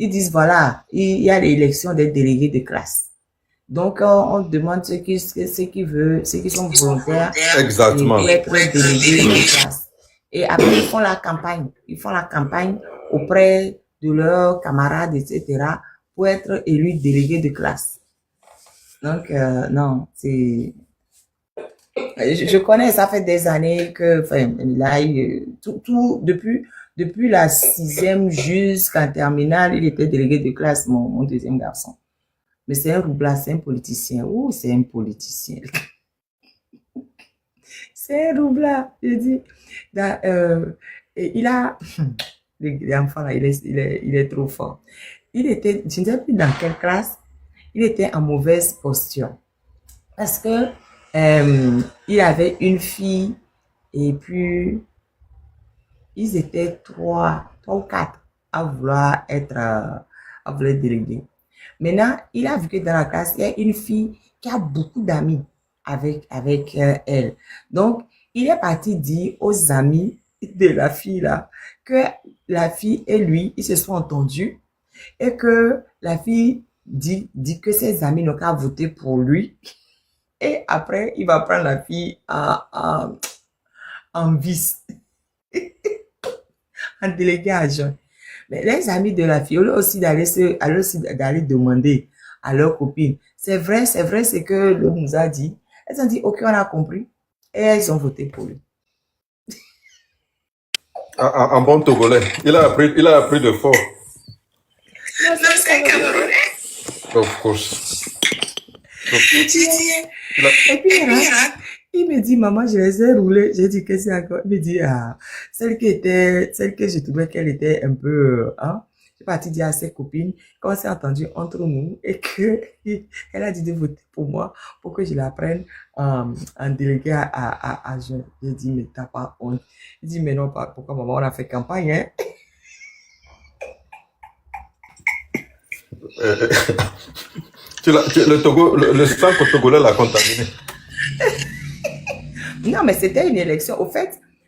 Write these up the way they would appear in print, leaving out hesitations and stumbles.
Ils disent, voilà, il y a l'élection des délégués de classe. Donc, on demande ceux qui sont volontaires et Exactement. pour être délégués de classe. Et après, ils font la campagne. Ils font la campagne auprès de leurs camarades, etc., pour être élus délégués de classe. Donc, non, c'est... Je connais, ça fait des années que, enfin, là, depuis la sixième jusqu'en terminale, il était délégué de classe, mon deuxième garçon. Mais c'est un roublard, c'est un politicien. Ouh, c'est un politicien. C'est un roublard, je dis. Il a, les enfants là, il est trop fort. Il était, je ne sais plus dans quelle classe, il était en mauvaise posture. Parce que il avait une fille et puis ils étaient trois ou quatre à vouloir à vouloir déléguer. Maintenant, il a vu que dans la classe, il y a une fille qui a beaucoup d'amis avec elle. Donc, il est parti dire aux amis de la fille là que la fille et lui, ils se sont entendus et que la fille dit que ses amis n'ont qu'à voter pour lui. Et après, il va prendre la fille en vice, en délégué adjoint. Mais les amis de la fille, au lieu aussi d'aller demander à leur copine, c'est vrai, c'est que l'autre nous a dit. Elles ont dit, ok, on a compris. Et elles ont voté pour lui. En bon Togolais. Il a appris de fort. Non, c'est Camerounais. Of course. Et puis, il me dit, maman, je les ai roulés. J'ai dit, qu'est-ce que c'est encore? Il me dit, ah, celle que je trouvais qu'elle était un peu, hein. J'ai parti dire à ses copines qu'on s'est entendu entre nous et que elle a dit de voter pour moi pour que je la prenne en délégué à jeune. J'ai dit, mais t'as pas honte. Il dit, mais non, pas, pourquoi maman, on a fait campagne, hein? Le Togo, le centre togolais l'a contaminé. Non, mais c'était une élection.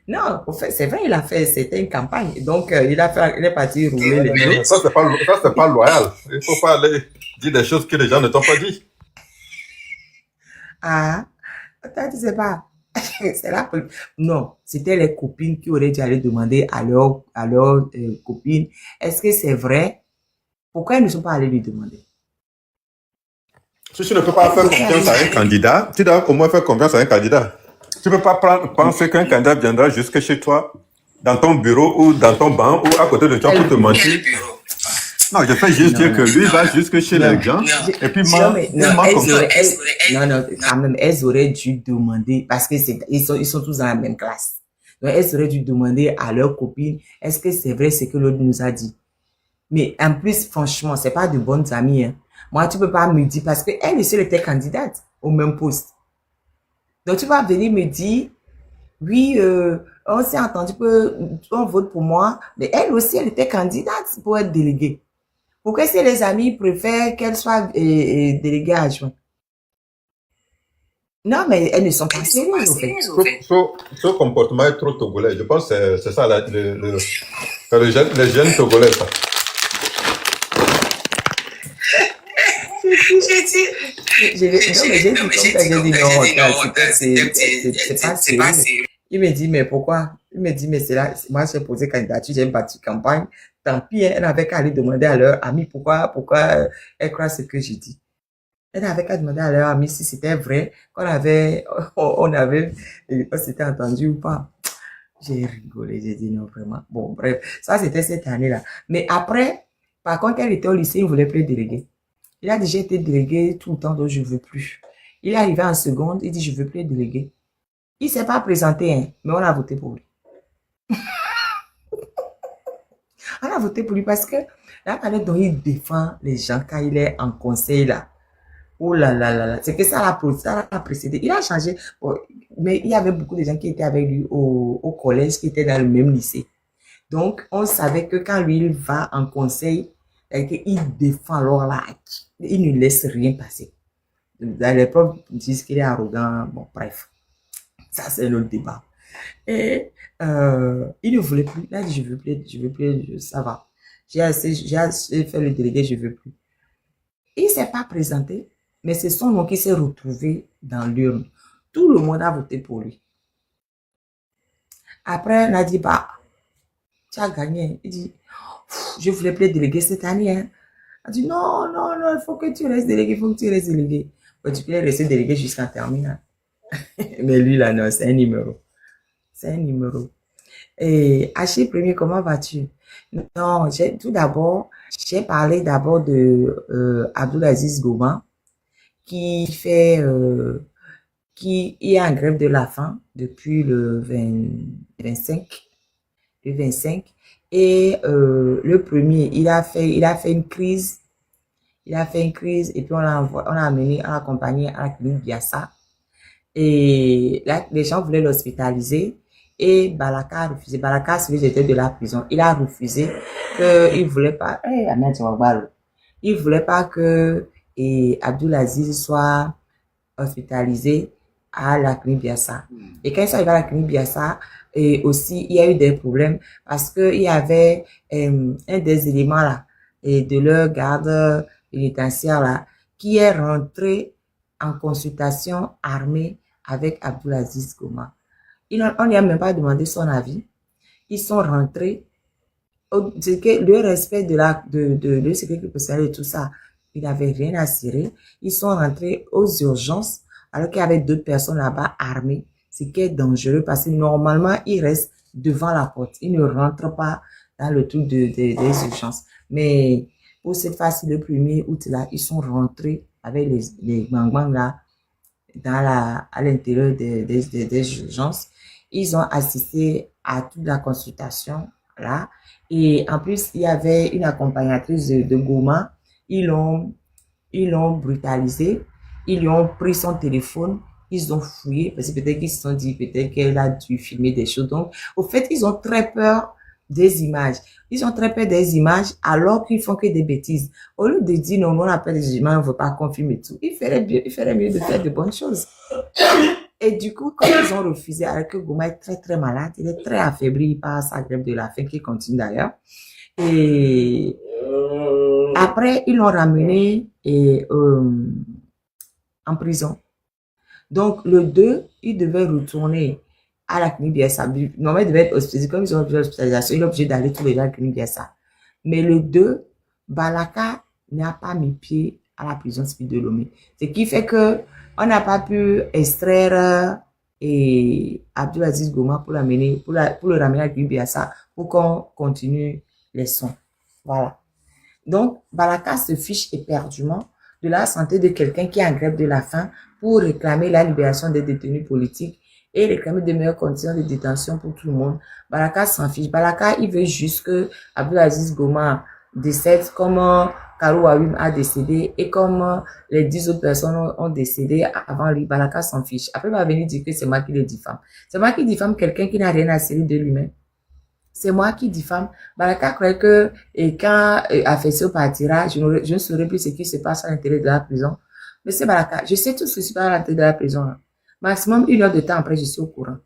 Non, au fait, c'est vrai, c'était une campagne. Donc, il est parti rouler les autres. Ça, c'est pas loyal. Il faut pas aller dire des choses que les gens ne t'ont pas dit. Ah, toi, tu sais pas. C'est là. Non, c'était les copines qui auraient dû aller demander à leur copine, est-ce que c'est vrai? Pourquoi elles ne sont pas allées lui demander? Si tu ne peux pas faire confiance à un candidat, tu dois au moins faire confiance à un candidat. Tu ne peux pas penser qu'un candidat viendra jusque chez toi, dans ton bureau ou dans ton banc ou à côté de toi pour te mentir. Non, je fais juste dire que lui va jusque chez les gens et puis quand même, elles auraient dû demander, parce que ils sont tous dans la même classe. Donc, elles auraient dû demander à leur copine, est-ce que c'est vrai ce que l'autre nous a dit? Mais en plus, franchement, c'est pas de bonnes amies, hein. Moi, tu peux pas me dire, parce que elle aussi, elle était candidate au même poste. Donc, tu vas venir me dire, oui, on s'est entendu on vote pour moi, mais elle aussi, elle était candidate pour être déléguée. Pourquoi si les amis préfèrent qu'elle soit déléguée adjointe? Non, mais elles ne sont pas sérieuses, au fait. Ce comportement est trop togolais. Je pense que c'est ça, les jeunes togolais, ça. J'ai dit non, c'est pas sérieux. Il me dit, mais pourquoi? Il me dit, mais c'est là, moi j'ai posé candidature, j'ai battu campagne. Tant pis, elle n'avait qu'à aller demander à leur ami pourquoi elle croit ce que j'ai dit. Elle n'avait qu'à demander à leur ami si c'était vrai, on s'était entendu ou pas. J'ai rigolé, j'ai dit non, vraiment. Bon, bref, ça c'était cette année-là. Mais après, par contre, elle était au lycée, il ne voulait plus déléguer. Il a déjà été délégué tout le temps, donc je ne veux plus. Il est arrivé en seconde, il dit je ne veux plus être délégué. Il ne s'est pas présenté, hein, mais on a voté pour lui. On a voté pour lui parce que la manière dont il défend les gens quand il est en conseil là, oh là là là là, c'est que ça l'a précédé. Il a changé, mais il y avait beaucoup de gens qui étaient avec lui au collège, qui étaient dans le même lycée. Donc, on savait que quand lui, il va en conseil, il défend, alors là, il ne laisse rien passer. Les profs disent qu'il est arrogant, bon, bref. Ça, c'est un autre débat. Et il ne voulait plus. Il a dit, je veux plus, ça va. j'ai fait le délégué, je ne veux plus. Il ne s'est pas présenté, mais c'est son nom qui s'est retrouvé dans l'urne. Tout le monde a voté pour lui. Après, on a dit, bah, tu as gagné. Il dit, je voulais plus être délégué cette année. Hein. On dit, non, non, non, il faut que tu restes délégué, il faut que tu restes délégué. Bon, tu peux rester délégué jusqu'en terminale. Mais lui, là, non, c'est un numéro. C'est un numéro. Et Achille Premier, comment vas-tu? Non, tout d'abord, j'ai parlé d'abord de Abdulaziz Goma, qui fait, qui est en grève de la faim depuis le 25. Le 25. Et le premier, il a fait une crise. Il a fait une crise et puis on l'a amené, on l'a accompagné à la clinique Biassa. Et là, les gens voulaient l'hospitaliser et Balaka a refusé. Balaka, celui qui était de la prison, il a refusé qu'il voulait pas, il voulait pas que Abdulaziz soit hospitalisé à la clinique Biassa. Et quand ils sont arrivés à la clinique Biassa, et aussi, il y a eu des problèmes parce que il y avait un des éléments là, et de leur garde pénitentiaire là, qui est rentré en consultation armée avec Abdulaziz Goma. On n'y a même pas demandé son avis. Ils sont rentrés. Le respect de sécurité personnelle et tout ça, il n'avait rien à cirer. Ils sont rentrés aux urgences alors qu'il y avait d'autres personnes là-bas armées, ce qui est dangereux parce que normalement, ils restent devant la porte. Ils ne rentrent pas dans le truc des urgences. Mais pour cette fois-ci, le 1er août, là, ils sont rentrés avec les gangbang là, à l'intérieur des urgences. Ils ont assisté à toute la consultation là. Et en plus, il y avait une accompagnatrice de Goma. Ils l'ont brutalisé. Ils lui ont pris son téléphone. Ils ont fouillé parce que peut-être qu'ils se sont dit peut-être qu'elle a dû filmer des choses. Donc, au fait, ils ont très peur des images. Ils ont très peur des images alors qu'ils font que des bêtises. Au lieu de dire non, on appelle des images, on ne veut pas confirmer tout. Il ferait mieux de faire de bonnes choses. Et du coup, quand ils ont refusé, alors que Goma est très très malade, il est très affaibli par sa grève de la faim qui continue d'ailleurs. Et après, ils l'ont ramené en prison. Donc, le 2, il devait retourner à la clinique Biassa. Normalement, il devait être hospitalisé. Comme ils ont fait l'hospitalisation, il est obligé d'aller tous les jours à la clinique Biassa. Mais le 2, Balaka n'a pas mis pied à la prison civile de Lomé. Ce qui fait que on n'a pas pu extraire Abdulaziz Goma pour l'amener, pour le ramener à la clinique Biassa pour qu'on continue les soins. Voilà. Donc, Balaka se fiche éperdument de la santé de quelqu'un qui est en grève de la faim pour réclamer la libération des détenus politiques et réclamer de meilleures conditions de détention pour tout le monde. Balaka s'en fiche. Balaka, il veut juste que Abdulaziz Goma décède comme Karou Awim a décédé et comme les 10 autres personnes ont décédé avant lui. Balaka s'en fiche. Après, il va venir dire que c'est moi qui le diffame. C'est moi qui diffame quelqu'un qui n'a rien à cirer de lui-même. C'est moi qui diffame. Balaka croyait que quand Afesio partira, je ne saurais plus ce qui se passe à l'intérieur de la prison. Mais c'est Balaka. Je sais tout ce qui se passe à l'intérieur de la prison. Là. Maximum 1 heure de temps après, je suis au courant.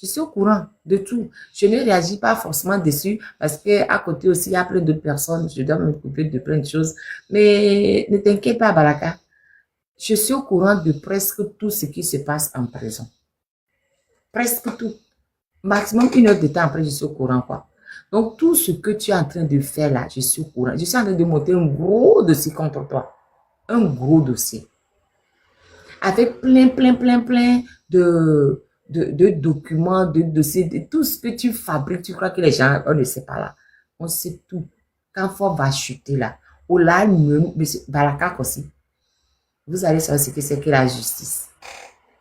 Je suis au courant de tout. Je ne réagis pas forcément dessus parce que à côté aussi, il y a plein d'autres personnes. Je dois me couper de plein de choses. Mais ne t'inquiète pas, Balaka. Je suis au courant de presque tout ce qui se passe en prison. Presque tout. Maximum 1 heure de temps après, je suis au courant, quoi. Donc, tout ce que tu es en train de faire là, je suis au courant. Je suis en train de monter un gros dossier contre toi. Un gros dossier. Avec plein de documents, de dossiers, de tout ce que tu fabriques. Tu crois que les gens, on ne sait pas là. On sait tout. Quand Fort va chuter là, ou là, monsieur Balaka aussi, vous allez savoir ce que c'est que la justice.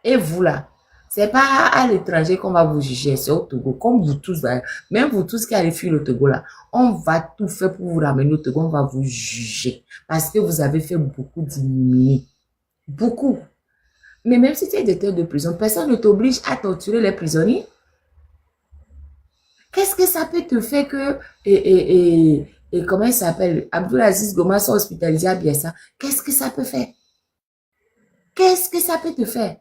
Et vous là, c'est pas à l'étranger qu'on va vous juger, c'est au Togo, comme vous tous, même vous tous qui allez fuir le Togo là, on va tout faire pour vous ramener au Togo, on va vous juger, parce que vous avez fait beaucoup d'ignominie, beaucoup. Mais même si tu es détenu de prison, personne ne t'oblige à torturer les prisonniers. Qu'est-ce que ça peut te faire que, et comment il s'appelle, Abdulaziz Goma soit hospitalisé à Biassa? Qu'est-ce que ça peut faire? Qu'est-ce que ça peut te faire?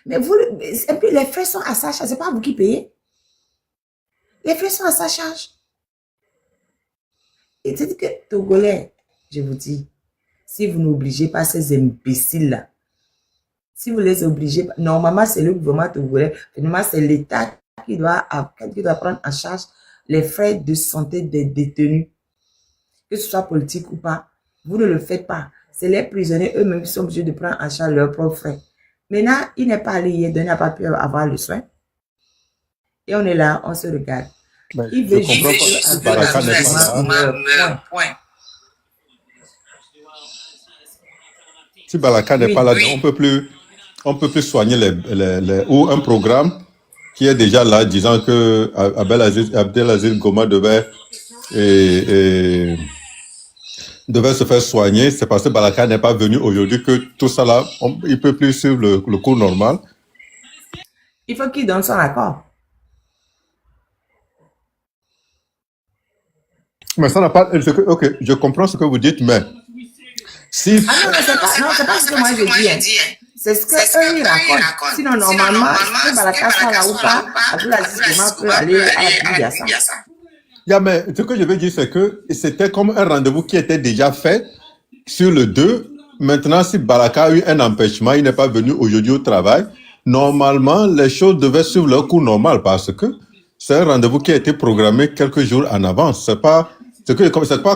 Mais vous, les frais sont à sa charge. C'est pas vous qui payez. Les frais sont à sa charge. Et c'est que Togolais, je vous dis, si vous n'obligez pas ces imbéciles-là, si vous les obligez, normalement, c'est le gouvernement togolais, finalement, c'est l'État qui doit prendre en charge les frais de santé des détenus, que ce soit politique ou pas. Vous ne le faites pas. C'est les prisonniers eux-mêmes qui sont obligés de prendre en charge leurs propres frais. Maintenant, il n'est pas allé hier, il n'a pas pu avoir le soin. Et on est là, on se regarde. Mais Il je veut comprends juste pas. Si Baraka n'est pas là, point. si Baraka n'est Oui. pas là, on peut plus soigner ou un programme qui est déjà là, disant que Abdelaziz Goma devait se faire soigner. C'est parce que Baraka n'est pas venu aujourd'hui que tout ça là, il peut plus suivre le cours normal. Il faut qu'il donne son accord. Mais ça n'a pas. Ok, je comprends ce que vous dites, mais si. Ah non, c'est pas ce que moi je dis. Hein. C'est ce que eux ils racontent. Sinon, normalement, que Baraka soit là ou pas, Abdelaziz Goma peut aller à la Biassa. Yeah, mais ce que je veux dire, c'est que c'était comme un rendez-vous qui était déjà fait sur le 2. Maintenant, si Baraka a eu un empêchement, il n'est pas venu aujourd'hui au travail, normalement, les choses devaient suivre leur cours normal parce que c'est un rendez-vous qui a été programmé quelques jours en avance. C'est pas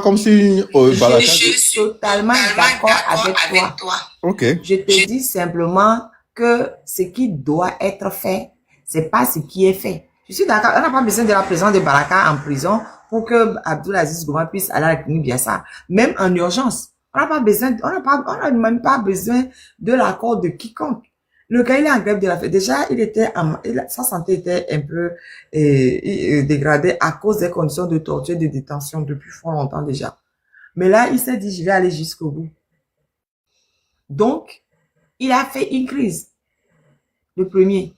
comme si Baraka... Je suis totalement d'accord avec toi. Ok. Je te dis simplement que ce qui doit être fait, c'est pas ce qui est fait. Je suis d'accord, on n'a pas besoin de la présence de Baraka en prison pour que Abdelaziz Goma puisse aller à la clinique Biassa, même en urgence. On n'a même pas besoin de l'accord de quiconque. Le gars, il est en grève de la faim. Déjà, sa santé était un peu dégradée à cause des conditions de torture et de détention depuis fort longtemps déjà. Mais là, il s'est dit, je vais aller jusqu'au bout. Donc, il a fait une crise. Le premier.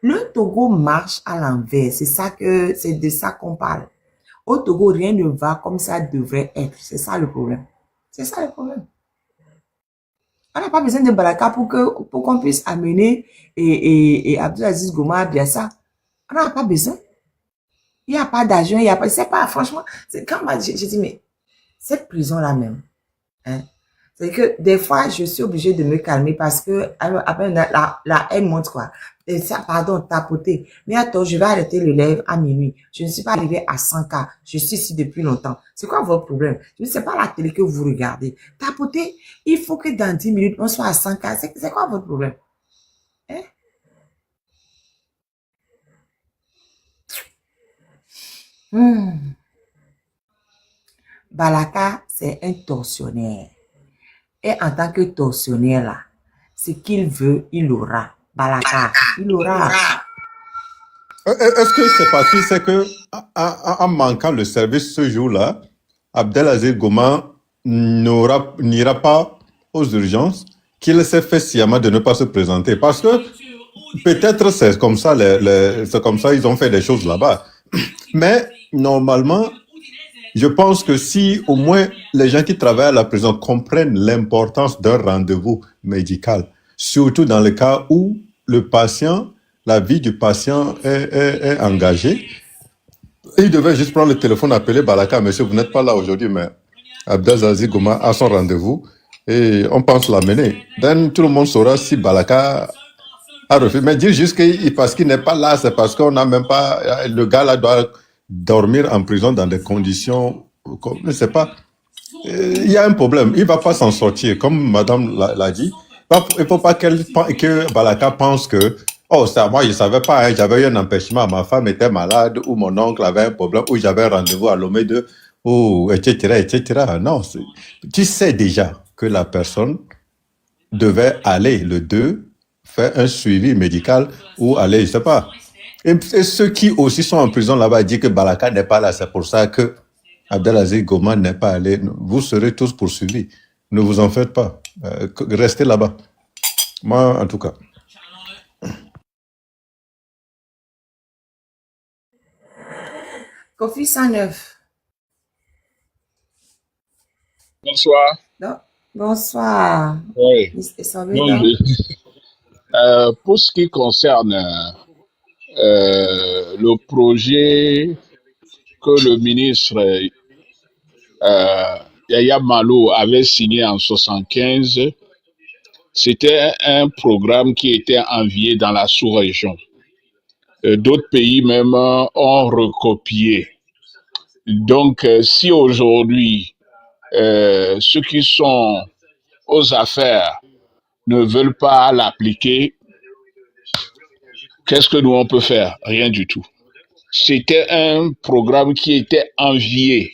Le Togo marche à l'envers. C'est de ça qu'on parle. Au Togo, rien ne va comme ça devrait être. C'est ça le problème. C'est ça le problème. On n'a pas besoin de Baraka pour qu'on puisse amener et Abdelaziz Goma à Biassa. On n'a pas besoin. Il n'y a pas d'argent, il n'y a pas, c'est pas, franchement, quand je dis, mais cette prison-là même, hein, c'est que des fois, je suis obligée de me calmer parce que après, la haine monte quoi. Et ça, pardon, tapoter. Mais attends, je vais arrêter le live à minuit. Je ne suis pas arrivée à 100K. Je suis ici depuis longtemps. C'est quoi votre problème? Je ne sais pas la télé que vous regardez. Tapoter, il faut que dans 10 minutes, on soit à 100K. C'est quoi votre problème? Hein? Baraka, c'est un tortionnaire. Et en tant que tortionnaire là, ce qu'il veut, il aura. Baraka, il aura. Est-ce que c'est parce que c'est que en manquant le service ce jour-là, Abdelaziz Goma n'ira pas aux urgences, qu'il s'est fait sciemment de ne pas se présenter? Parce que peut-être c'est comme ça, c'est comme ça ils ont fait des choses là-bas. Mais normalement, je pense que si au moins les gens qui travaillent à la prison comprennent l'importance d'un rendez-vous médical, surtout dans le cas où le patient, la vie du patient est engagée, il devait juste prendre le téléphone, appeler Baraka, monsieur, vous n'êtes pas là aujourd'hui, mais Abdelaziz Goma a son rendez-vous et on pense l'amener. Donc tout le monde saura si Baraka a refusé. Mais dire juste que parce qu'il n'est pas là, c'est parce qu'on n'a même pas... Le gars là doit dormir en prison dans des conditions... Je ne sais pas. Il y a un problème. Il ne va pas s'en sortir. Comme madame l'a dit, il ne faut pas que Baraka pense que oh, ça, moi, je ne savais pas, hein, j'avais eu un empêchement, ma femme était malade, ou mon oncle avait un problème, ou j'avais un rendez-vous à Lomé 2, ou etc., etc. Non, tu sais déjà que la personne devait aller le 2, faire un suivi médical, ou aller, je ne sais pas. Et ceux qui aussi sont en prison là-bas disent que Baraka n'est pas là, c'est pour ça que Abdelaziz Goma n'est pas allé. Vous serez tous poursuivis. Ne vous en faites pas. Restez là-bas. Moi, en tout cas. Kofi 109. Bonsoir. Non. Bonsoir. Oui. Pour ce qui concerne le projet que le ministre Yaya Malo avait signé en 75, c'était un programme qui était envié dans la sous-région. D'autres pays même ont recopié. Donc, si aujourd'hui, ceux qui sont aux affaires ne veulent pas l'appliquer, qu'est-ce que nous on peut faire? Rien du tout. C'était un programme qui était envié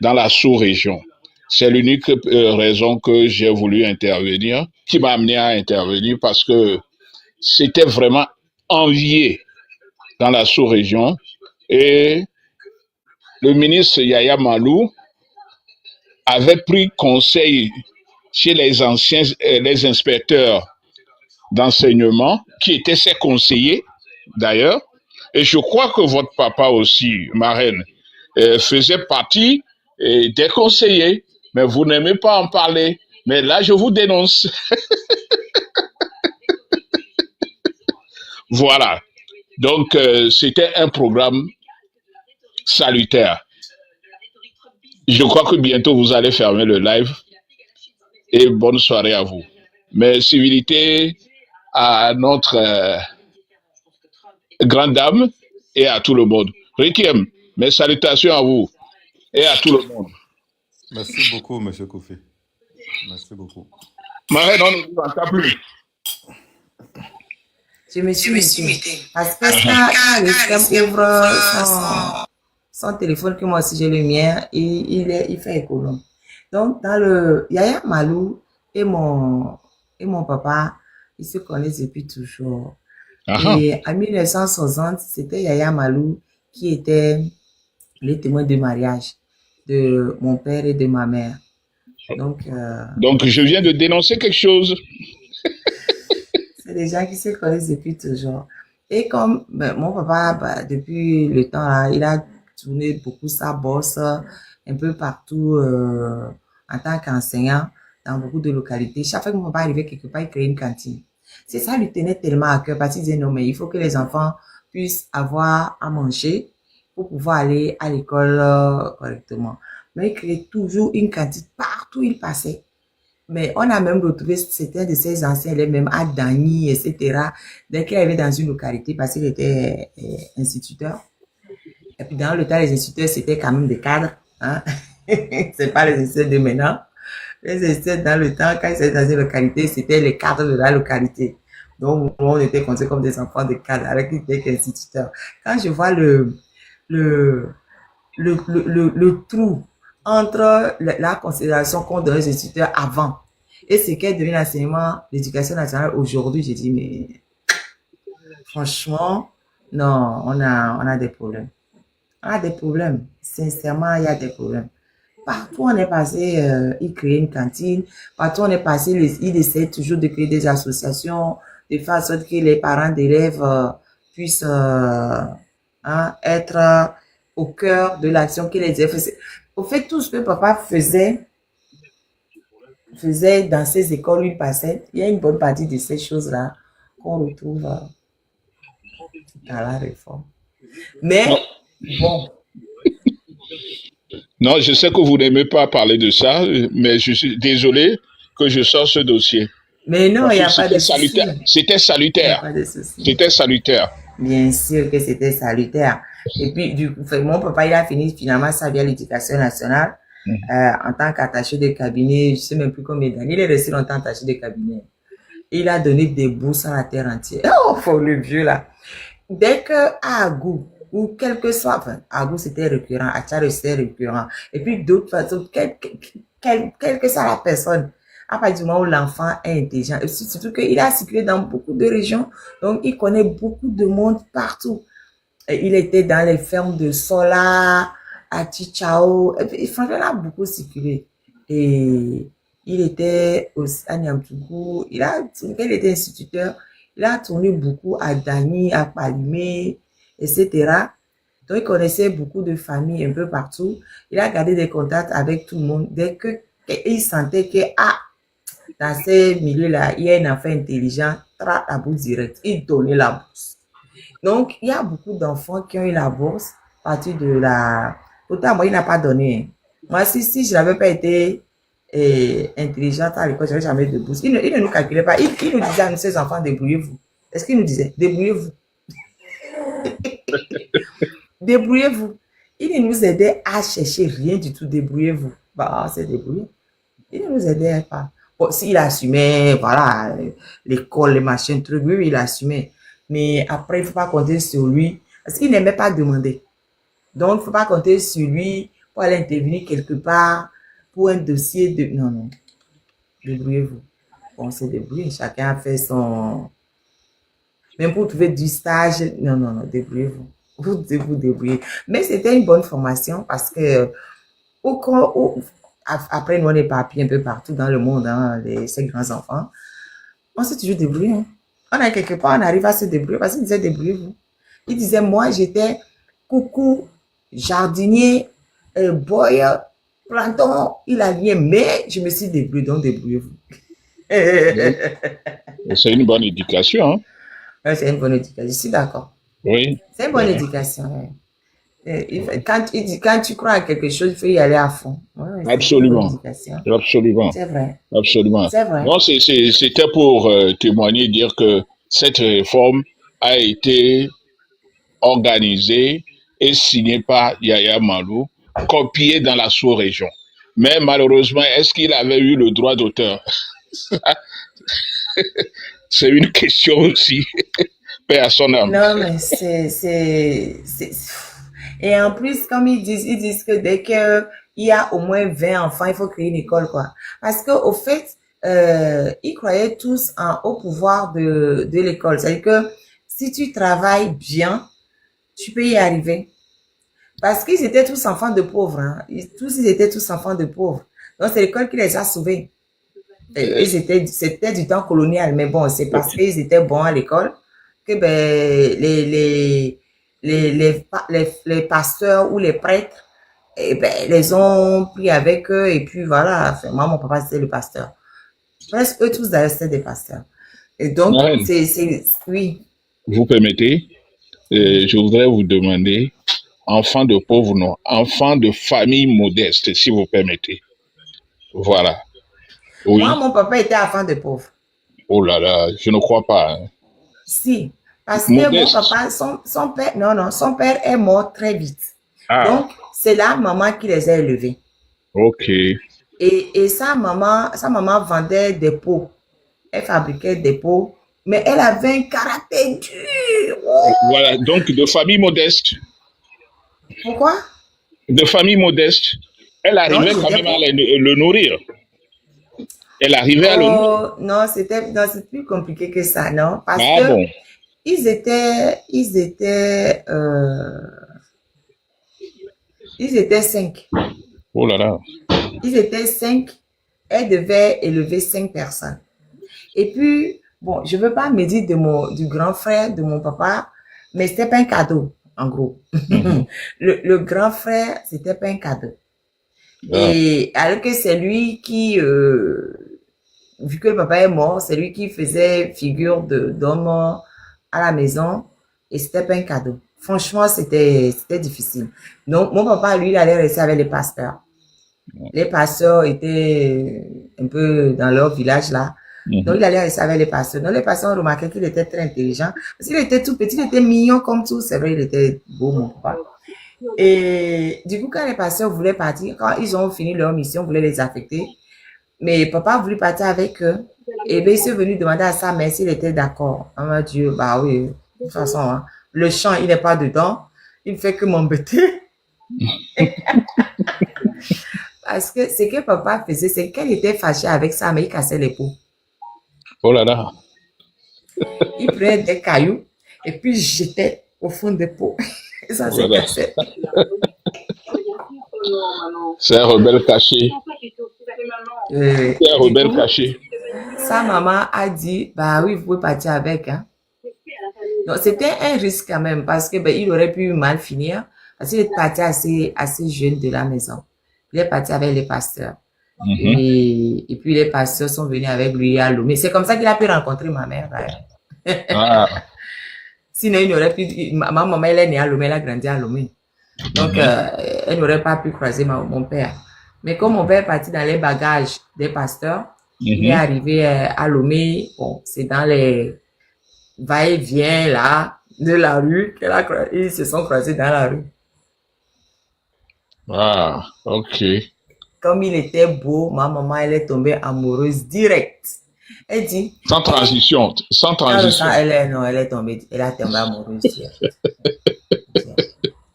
dans la sous-région. C'est l'unique raison que j'ai voulu intervenir, qui m'a amené à intervenir, parce que c'était vraiment envié dans la sous-région. Et le ministre Yaya Malou avait pris conseil chez les anciens, les inspecteurs d'enseignement, qui étaient ses conseillers d'ailleurs. Et je crois que votre papa aussi, Marraine, faisait partie des conseillers, mais vous n'aimez pas en parler. Mais là, je vous dénonce. Voilà. Donc, c'était un programme salutaire. Je crois que bientôt, vous allez fermer le live. Et bonne soirée à vous. Mais civilité à notre grande dame et à tout le monde. Rikiem, mes salutations à vous et à tout le monde. Merci beaucoup, M. Kofi. Merci beaucoup. Marraine, on ne vous entend plus. Je me suis muté. Parce que quand le système ouvre son téléphone, que moi aussi j'ai le mien, et il fait économe. Donc, dans le Yaya Malou et mon papa, ils se connaissent depuis toujours. Et en 1960, c'était Yaya Malou qui était le témoin de mariage de mon père et de ma mère. Donc, je viens de dénoncer quelque chose. C'est des gens qui se connaissent depuis toujours. Et comme mon papa, depuis le temps là, il a tourné beaucoup sa bosse un peu partout en tant qu'enseignant dans beaucoup de localités. Chaque fois que mon papa arrivait quelque part, il créait une cantine. C'est ça lui tenait tellement à cœur parce qu'il disait non, mais il faut que les enfants puissent avoir à manger pour pouvoir aller à l'école correctement. Mais il créait toujours une cantine partout où il passait. Mais on a même retrouvé certains de ses anciens élèves, même à Dany, etc. Dès qu'il arrivait dans une localité, parce qu'il était instituteur. Et puis dans le temps, les instituteurs, c'était quand même des cadres. Hein? C'est pas les instituteurs de maintenant. Les instituteurs, dans le temps, quand ils étaient dans une localité, c'était les cadres de la localité. Donc, on était considérés comme des enfants de cadres, alors qu'ils étaient qu'instituteurs. Quand je vois le trou entre la considération qu'on donne aux instituteurs avant et ce qu'est devenu l'enseignement, l'éducation nationale aujourd'hui, j'ai dit, mais franchement, non, on a des problèmes. On a des problèmes. Sincèrement, il y a des problèmes. Partout on est passé, ils créent une cantine. Partout on est passé, ils essaient toujours de créer des associations, de faire en sorte que les parents d'élèves puissent être au cœur de l'action que les élèves faisaient. Au fait, tout ce que papa faisait dans ces écoles où il passait, il y a une bonne partie de ces choses-là qu'on retrouve dans la réforme. Mais, bon. Non, je sais que vous n'aimez pas parler de ça, mais je suis désolé que je sors ce dossier. Mais non, il n'y a pas de souci. C'était salutaire. C'était salutaire. Bien sûr que c'était salutaire. Et puis, du coup, mon papa, il a fini finalement sa vie à l'éducation nationale en tant qu'attaché de cabinet. Je ne sais même plus combien d'années. Il est resté longtemps attaché de cabinet. Il a donné des bourses à la terre entière. Oh, faut le vieux là. Dès que à Agou, ou quel que soit, enfin, Agou c'était récurrent, à Tchad c'était récurrent. Et puis d'autres façons, quelle que soit la personne, à partir du moment où l'enfant est intelligent, et surtout qu'il a circulé dans beaucoup de régions, donc il connaît beaucoup de monde partout. Et il était dans les fermes de Sola, à Tichao, et puis franchement, il a beaucoup circulé. Et il était aussi à Niamtougou, il était instituteur, il a tourné beaucoup à Dany, à Palimé, etc. Donc, il connaissait beaucoup de familles un peu partout. Il a gardé des contacts avec tout le monde. Dès qu'il sentait que, dans ces milieux-là, il y a un enfant intelligent, la bourse directe. Il donnait la bourse. Donc, il y a beaucoup d'enfants qui ont eu la bourse partir de la... Autant moi, il n'a pas donné. Hein. Moi, si je n'avais pas été intelligente à l'école, je n'aurais jamais eu de bourse. Il ne nous calculait pas. Il nous disait à nous, ces enfants, débrouillez-vous. Est-ce qu'il nous disait? Débrouillez-vous. Débrouillez-vous. Il ne nous aidait à chercher rien du tout. Débrouillez-vous. Bah, c'est débrouillé. Il ne nous aidait pas. Bon, s'il assumait, voilà, l'école, les machins, trucs, oui, il assumait. Mais après, il ne faut pas compter sur lui. Parce qu'il n'aimait pas demander. Donc, il ne faut pas compter sur lui pour aller intervenir quelque part pour un dossier de... Non, non. Débrouillez-vous. On s'est débrouillé. Chacun a fait son... Même pour trouver du stage, non, non, non, débrouillez-vous. Vous débrouillez. Mais c'était une bonne formation parce que après, nous, on est partis un peu partout dans le monde, hein, ces grands-enfants. On s'est toujours débrouillé. Hein. On a quelque part, on arrive à se débrouiller parce qu'il disait débrouillez-vous. Il disait, moi, j'étais coucou, jardinier, boy, planton, il a rien, mais je me suis débrouillé, donc débrouillez-vous. C'est une bonne éducation. Hein? Ouais, c'est une bonne éducation, je suis d'accord. Oui. C'est une bonne éducation. Ouais. Quand tu crois à quelque chose, il faut y aller à fond. Ouais, absolument. Absolument. C'est vrai. Absolument. C'est vrai. Bon, c'était pour témoigner, dire que cette réforme a été organisée et signée par Yaya Malou, copiée dans la sous-région. Mais malheureusement, est-ce qu'il avait eu le droit d'auteur? C'est une question aussi. Paix à son âme. Non, mais Et en plus, comme ils disent que dès qu'il y a au moins 20 enfants, il faut créer une école, quoi. Parce que au fait, ils croyaient tous au pouvoir de l'école. C'est-à-dire que si tu travailles bien, tu peux y arriver. Parce qu'ils étaient tous enfants de pauvres. Hein. Ils étaient tous enfants de pauvres. Donc, c'est l'école qui les a sauvés. C'était du temps colonial, mais bon, c'est parce qu'ils étaient bons à l'école que ben, les pasteurs ou les prêtres les ont pris avec eux et puis voilà. Enfin, moi, mon papa, c'était le pasteur. Presque eux tous d'ailleurs, c'était des pasteurs. Et donc, oui. Vous permettez, je voudrais vous demander, enfant de pauvres, non, enfant de famille modeste, si vous permettez. Voilà. Oui. Moi, mon papa était enfant de pauvres. Oh là là, je ne crois pas. Hein. Si, parce que mon papa, son père, non, son père est mort très vite. Ah. Donc, c'est la maman qui les a élevés. Ok. Et sa maman vendait des pots. Elle fabriquait des pots, mais elle avait un caractère dur. Oh. Voilà, donc de famille modeste. Pourquoi? De famille modeste. Elle arrivait quand même à le nourrir. Elle arrivait à le nourrir. Non, c'est plus compliqué que ça, non? Parce que bon. Ils étaient 5. Oh là là. Ils étaient 5. Elle devait élever 5 personnes. Et puis, bon, je ne veux pas me dire du grand frère de mon papa, mais c'était pas un cadeau, en gros. Mm-hmm. le grand frère, c'était pas un cadeau. Ah. Et alors que c'est lui qui, vu que le papa est mort, c'est lui qui faisait figure d'homme à la maison et c'était pas un cadeau. Franchement, c'était difficile. Donc, mon papa, lui, il allait rester avec les pasteurs. Les pasteurs étaient un peu dans leur village là. Mm-hmm. Donc, il allait rester avec les pasteurs. Donc, les pasteurs ont remarqué qu'il était très intelligent. Parce qu'il était tout petit, il était mignon comme tout. C'est vrai, il était beau, mon papa. Et du coup, quand les pasteurs voulaient partir, quand ils ont fini leur mission, ils voulaient les affecter. Mais papa voulait partir avec eux. Et bien, il s'est venu demander à sa mère s'il était d'accord. Oh mon Dieu, bah oui. De toute façon, hein, le chant, il n'est pas dedans. Il ne fait que m'embêter. Parce que ce que papa faisait, c'est qu'elle était fâchée avec sa mère, il cassait les pots. Oh là là. Il prenait des cailloux et puis jetait au fond des pots. Et ça, c'est cassé. C'est un rebelle caché. C'est un rebelle caché. Sa maman a dit, bah oui, vous pouvez partir avec. Hein. Donc, c'était un risque quand même parce que ben, il aurait pu mal finir parce qu'il est parti assez jeune de la maison. Il est parti avec les pasteurs. Mm-hmm. Et puis, les pasteurs sont venus avec lui à Lomé. C'est comme ça qu'il a pu rencontrer ma mère. Ah. Sinon, il n'aurait pu... Ma maman, elle est née à Lomé, elle a grandi à Lomé. Donc, Mhm. elle n'aurait pas pu croiser mon père. Mais comme mon père est parti dans les bagages des pasteurs, il est Mhm. arrivé à Lomé. Bon, c'est dans les va-et-vient là de la rue ils se sont croisés dans la rue. Ah, ok. Comme il était beau, ma maman, elle est tombée amoureuse direct. Elle dit, Sans eh, transition, sans transition. elle est, non, elle a tombé amoureuse direct.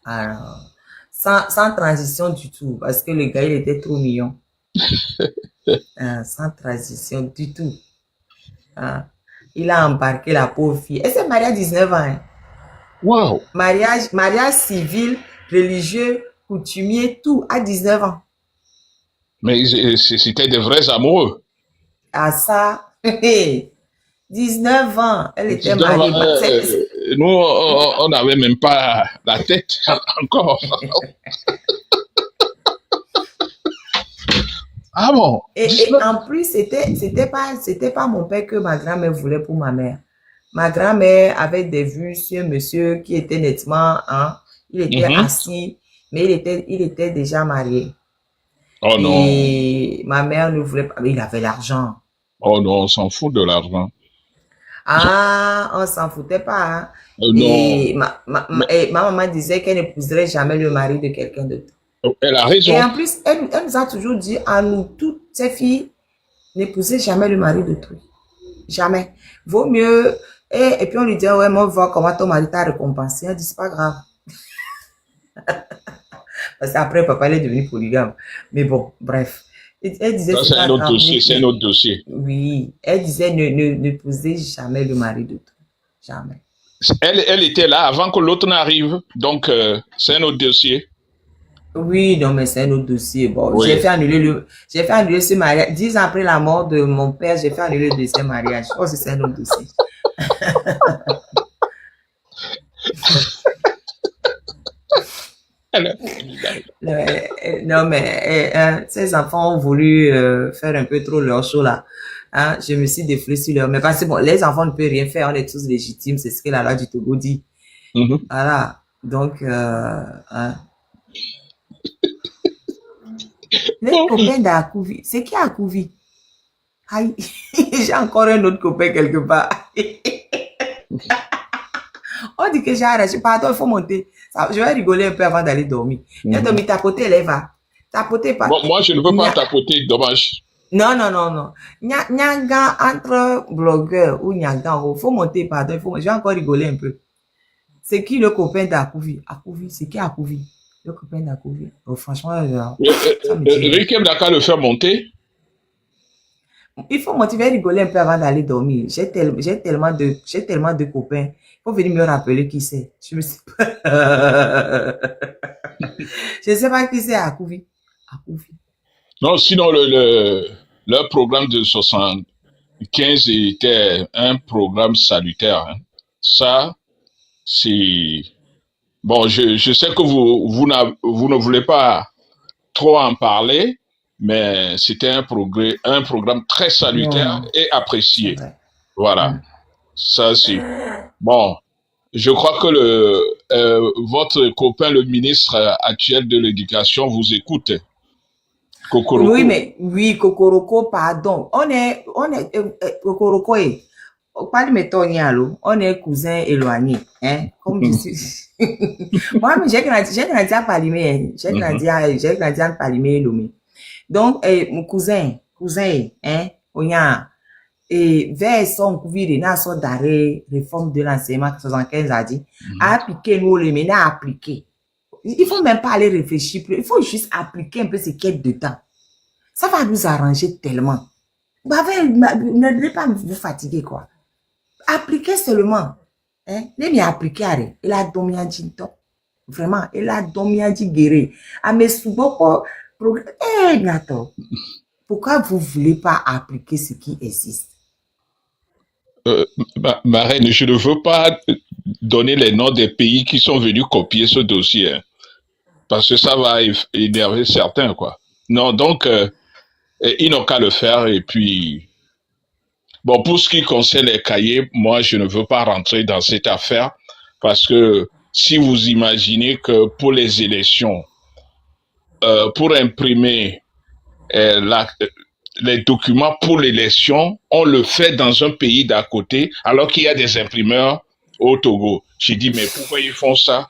Alors, sans transition du tout, parce que le gars, il était trop mignon. Sans transition du tout. Hein. Il a embarqué la pauvre fille. Elle s'est mariée à 19 ans. Hein. Wow. Mariage civil, religieux, coutumier, tout, à 19 ans. Mais c'était des vrais amoureux. À ça, 19 ans, elle était 19 mariée. ans, nous, on n'avait même pas la tête encore. Ah bon, Et 19. en plus, c'était pas mon père que ma grand-mère voulait pour ma mère. Ma grand-mère avait des vues sur un monsieur qui était nettement, hein, il était Mhm. assis, mais il était déjà marié. Oh non, Et ma mère ne voulait pas, mais il avait l'argent. oh non, on s'en fout de l'argent. Ah, on s'en foutait pas. Hein. Non, Et et ma maman disait qu'elle n'épouserait jamais le mari de quelqu'un d'autre. elle a Et raison. en plus, elle nous a toujours dit à nous, toutes ces filles, n'épousez jamais le mari d'autrui. Jamais. Vaut mieux. Et puis on lui dit, ouais, mais on va voir comment ton mari t'a récompensé. Elle dit, c'est pas grave. Parce qu'après, papa, elle est devenu polygame. Mais bon, bref. Elle disait, Ça, c'est c'est pas un autre grave. dossier, c'est un autre dossier. Oui. Elle disait, ne posez jamais le mari d'autrui. Jamais. Elle était là avant que l'autre n'arrive. Donc, c'est un autre dossier. Oui, non, mais c'est un autre dossier. Bon, Oui. j'ai fait annuler ce mariage. 10 ans après la mort de mon père, j'ai fait annuler le deuxième mariage. Oh, c'est un autre dossier. Non, mais ces enfants ont voulu faire un peu trop leur show là. Hein, je me suis déflé sur leur... Mais parce que bon, les enfants ne peuvent rien faire, on est tous légitimes, c'est ce que la loi du Togo dit. Mhm. Voilà. Donc, hein. Les Bon. copains d'Akouvi, c'est qui Akouvi? Aïe, j'ai encore un autre copain quelque part. On dit que j'ai arraché. Pardon, il faut monter. Ça, je vais rigoler un peu avant d'aller dormir. Viens Mhm. dormir, tapoter, elle va. Tapoter pas. Bon, moi, je ne veux pas tapoter, dommage. Non, non, non, non. Nyaga entre blogueurs ou Nyaga, il faut monter, pardon. Je vais encore rigoler un peu. C'est qui le copain d'Akouvi? Akouvi, c'est qui Akouvi? Le copain d'Akouvi. Oh, franchement, ça me dit. Rikem n'a qu'à le faire monter. Il faut motiver, rigoler un peu avant d'aller dormir. J'ai tellement de copains. Il faut venir me rappeler qui c'est. Je ne sais pas. Je ne sais pas qui c'est Akouvi. Akouvi. Non, sinon, leur programme de 75 était un programme salutaire. Hein. Ça, c'est... Bon, je sais que vous ne voulez pas trop en parler, mais c'était un programme très salutaire Non, et c'est apprécié. vrai. Voilà, Mm. ça c'est... Bon, je crois que votre copain, le ministre actuel de l'Éducation, vous écoute. Oui, Kokoroko. mais oui, Kokoroko, pardon. Kokoroko, pas de méthode, on est cousins éloignés, hein, comme je suis. Moi, mais j'ai grandi à Palimé, hein. J'ai grandi à Palimé, Lomé. Donc, mon cousin, hein, on y a, et vers son couvrir, n'a son d'arrêt, réforme de l'enseignement 75 a dit, a appliqué, nous, les ménages à appliquer. Il faut même pas aller réfléchir plus, il faut juste appliquer un peu ce qu'il y a dedans. Ça va nous arranger tellement. Bah, ne devez pas vous fatiguer, quoi. Appliquez seulement. Hein? Ne appliquer, il a dormi à Jinto. Vraiment, il a dormi à Jigere. Ah, mais souvent, pourquoi vous voulez pas appliquer ce qui existe? Ma reine, je ne veux pas donner les noms des pays qui sont venus copier ce dossier, hein, parce que ça va énerver certains, quoi. Non, donc, ils n'ont qu'à le faire, et puis, bon, pour ce qui concerne les cahiers, moi, je ne veux pas rentrer dans cette affaire, parce que si vous imaginez que pour les élections, pour imprimer les documents pour l'élection, on le fait dans un pays d'à côté, alors qu'il y a des imprimeurs au Togo. J'ai dit, mais pourquoi ils font ça?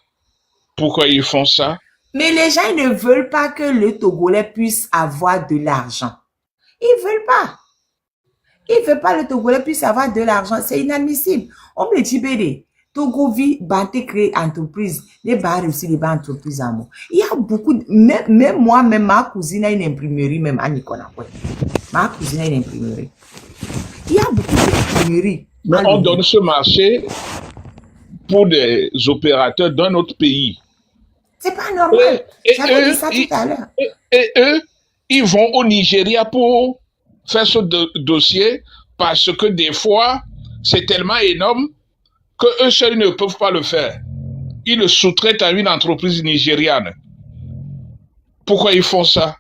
Pourquoi ils font ça? Mais les gens ils ne veulent pas que le Togolais puisse avoir de l'argent. Ils veulent pas. Ils veulent pas le Togolais puisse avoir de l'argent. C'est inadmissible. On me dit, Bédé, Togo vit, banté créer entreprise. Les bars aussi, les bars entreprises à moi. Il y a beaucoup, même moi, même ma cousine a une imprimerie, même à Nicolas. Ma cousine a une imprimerie. Il y a beaucoup d'imprimeries. Mais on donne ce marché pour des opérateurs d'un autre pays. C'est pas normal. J'avais dit ça tout à l'heure. Et eux, ils vont au Nigeria pour faire ce dossier parce que des fois, c'est tellement énorme que eux seuls ne peuvent pas le faire. Ils le sous-traitent à une entreprise nigériane. Pourquoi ils font ça?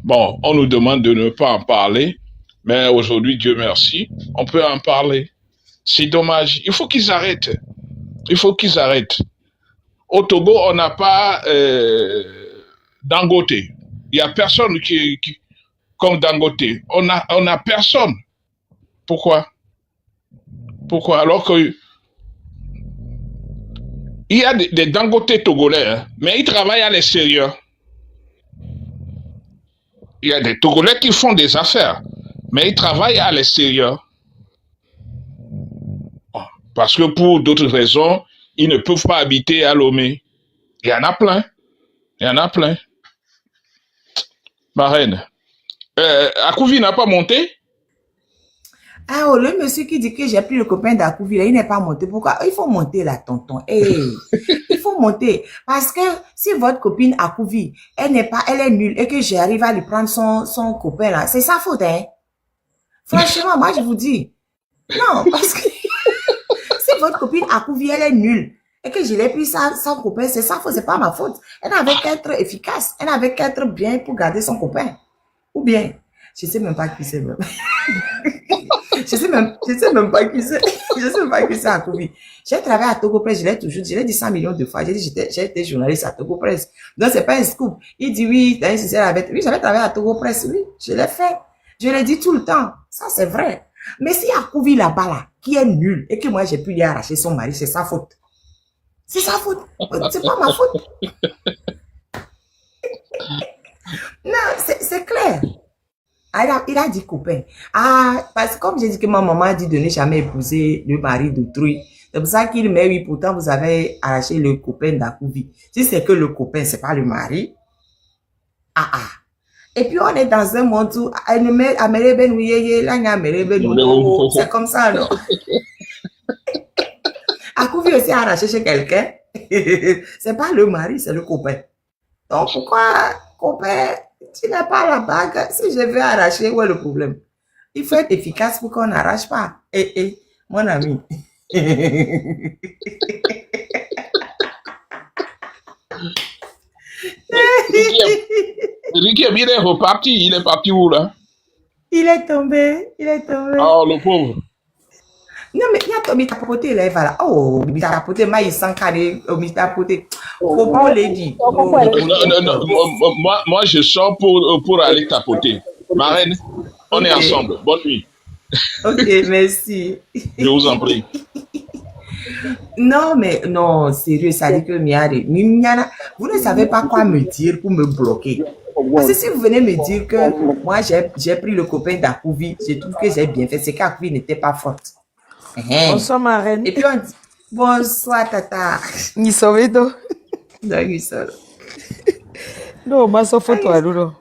Bon, on nous demande de ne pas en parler, mais aujourd'hui, Dieu merci, on peut en parler. C'est dommage. Il faut qu'ils arrêtent. Il faut qu'ils arrêtent. Au Togo, on n'a pas Dangote. Il n'y a personne qui comme Dangote. On a personne. Pourquoi? Pourquoi? Alors que il y a des Dangote togolais, hein, mais ils travaillent à l'extérieur. Il y a des Togolais qui font des affaires, mais ils travaillent à l'extérieur. Parce que pour d'autres raisons, ils ne peuvent pas habiter à Lomé. Il y en a plein. Il y en a plein. Ma reine. Akouvi n'a pas monté? Ah, oh, le monsieur qui dit que j'ai pris le copain d'Akouvi, il n'est pas monté. Pourquoi? Il faut monter là, tonton. Hey, il faut monter. Parce que si votre copine Akouvi, elle est nulle et que j'arrive à lui prendre son copain là, c'est sa faute, hein. Franchement, moi, je vous dis. Non, parce que si votre copine Akouvi, elle est nulle et que je l'ai pris son copain, c'est sa faute, c'est pas ma faute. Elle n'avait qu'à être efficace. Elle n'avait qu'à être bien pour garder son copain. Ou bien, je sais même pas qui c'est même. Je sais même pas qui c'est. Je sais même pas qui c'est Akouvi. J'ai travaillé à Togo Press, je l'ai dit 100 millions de fois. J'ai dit, j'ai été journaliste à Togo Press. Donc, c'est pas un scoop. Il dit oui, oui, j'avais travaillé à Togo Press, oui, je l'ai fait. Je l'ai dit tout le temps. Ça, c'est vrai. Mais si Akouvi là-bas, là, qui est nul, et que moi, j'ai pu lui arracher son mari, c'est sa faute. C'est sa faute. C'est pas ma faute. Non, c'est clair. Il a dit copain. Ah, parce que comme j'ai dit que ma maman a dit de ne jamais épouser le mari d'autrui. C'est pour ça qu'il met oui, pourtant vous avez arraché le copain d'Akouvi. Si c'est que le copain, c'est pas le mari. Ah ah. Et puis on est dans un monde où c'est comme ça, non? Akouvi aussi a arraché chez quelqu'un. C'est pas le mari, c'est le copain. Donc pourquoi, copain, tu n'as pas la bague? Si je veux arracher, où est le problème? Il faut être efficace pour qu'on n'arrache pas. Mon ami. Ricky, il est reparti. Il est parti où, là? Il est tombé. Oh, le pauvre. Non, mais il y a Omi tapoté, là, voilà. Oh, Omi tapoté, mais il s'en carré, Omi tapoté. Popo lady. Moi, je sors pour aller tapoter. Ma reine, on est ensemble. Bonne nuit. Ok, merci. Je vous en prie. Non, mais non, sérieux, ça dit que vous ne savez pas quoi me dire pour me bloquer. Parce que si vous venez me dire que moi, j'ai pris le copain d'Akouvi, je trouve que j'ai bien fait, c'est qu'Akouvi n'était pas forte. Bonsoir, ma reine. Et puis on dit, bonsoir, tata. Ni sovedo. Non, il sort. Non, ma photo à l'eau.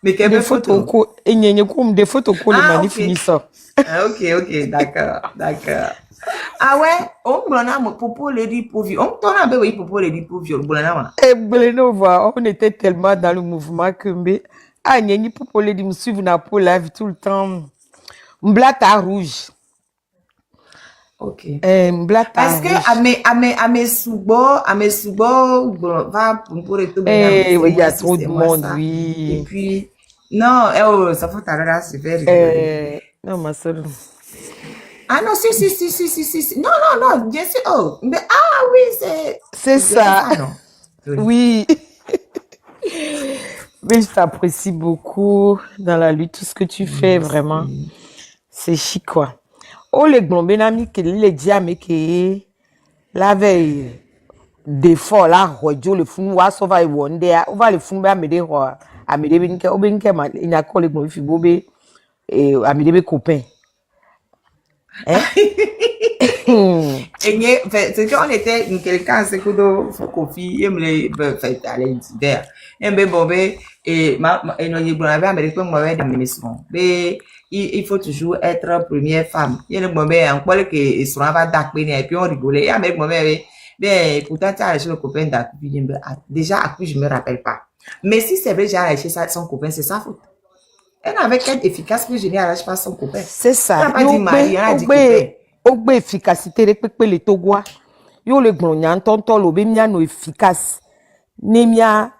Mais quelle photo? Et n'y a comme des photos pour les magnifiques. Ah, ok, d'accord. Ah ouais, on me popo le dit pour vivre. On t'en a besoin popo le dit pour vivre. On était tellement dans le mouvement que ah n'y a popo le dit me suivre na pour la vie tout le temps. M'blata rouge. Ok. M'blata parce que à mes soubo va pour être il y a trop de monde, oui. Et puis non, ça faut t'arrêter, c'est vrai. Non, ma soeur. Ah non, si. Non, bien sûr. Oh, mais, ah oui, C'est ça. non? Oui. Mais je t'apprécie beaucoup dans la lutte, tout ce que tu fais, vraiment. C'est chic, quoi. Oh, les glombénami, les diamés, la veille, des fois, là, le fou, wa, so va y wonder, on va le fou, à me dire, à me dire, il y a quoi les glombés, fibobé, et à me dire, copain. Hein? Et c'est qu'on était quelqu'un, c'est que nous, Kofi, il me l'a fait aller d'hiver. Et ben, bon, ben, et nous, on avait américain, moi, avec d'administration. Mais, il faut toujours être première femme. Il y a le moment, en quoi que, il sera pas d'accord, et puis on rigolait. Et avec moi, ben, pourtant, tu as acheté le copain d'accord, déjà, à qui je me rappelle pas. Mais si c'est vrai, j'ai acheté son copain, c'est sa faute. Elle avait qu'être efficace, mais je n'ai arraché pas son copain. C'est ça. Elle n'a pas dit mari, elle a dit copain. Ogbe efficacité, les Togois. Yo le glonyan, tonton, l'obé, mia no efficace. Ne mia,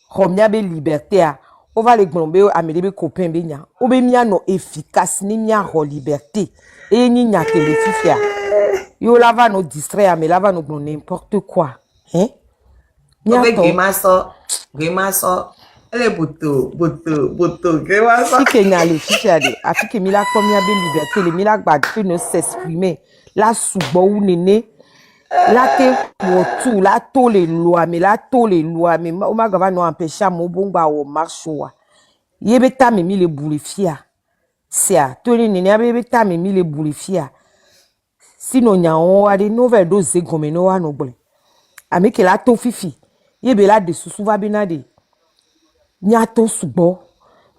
romia be liberté. On va les glomber, amélioré copain, benya. Obé, mia no efficace, ni mia ro liberté. Et ni nya téléfifia. Yo la va nous distraire, mais la va nous n'importe quoi. Hein? Obé, grimaçon. Elle est boto, grimaçon. Si Kenya le fifia de, afi que mila comme ya be liberté, le mila bad peut ne s'exprimer. La soubo ou néné. La te wotu, la to les lois, mais o ma gava no empêcher mo bomba o marchoa. Yebe ta me mi le boulifia. Sia, to ni nene abe ta me mi le boulifia. Sino nya o ade no ver do ze gome no wa no gbole. Ami ke la to fifi. Yebe la de susu va binade. Nya to subo.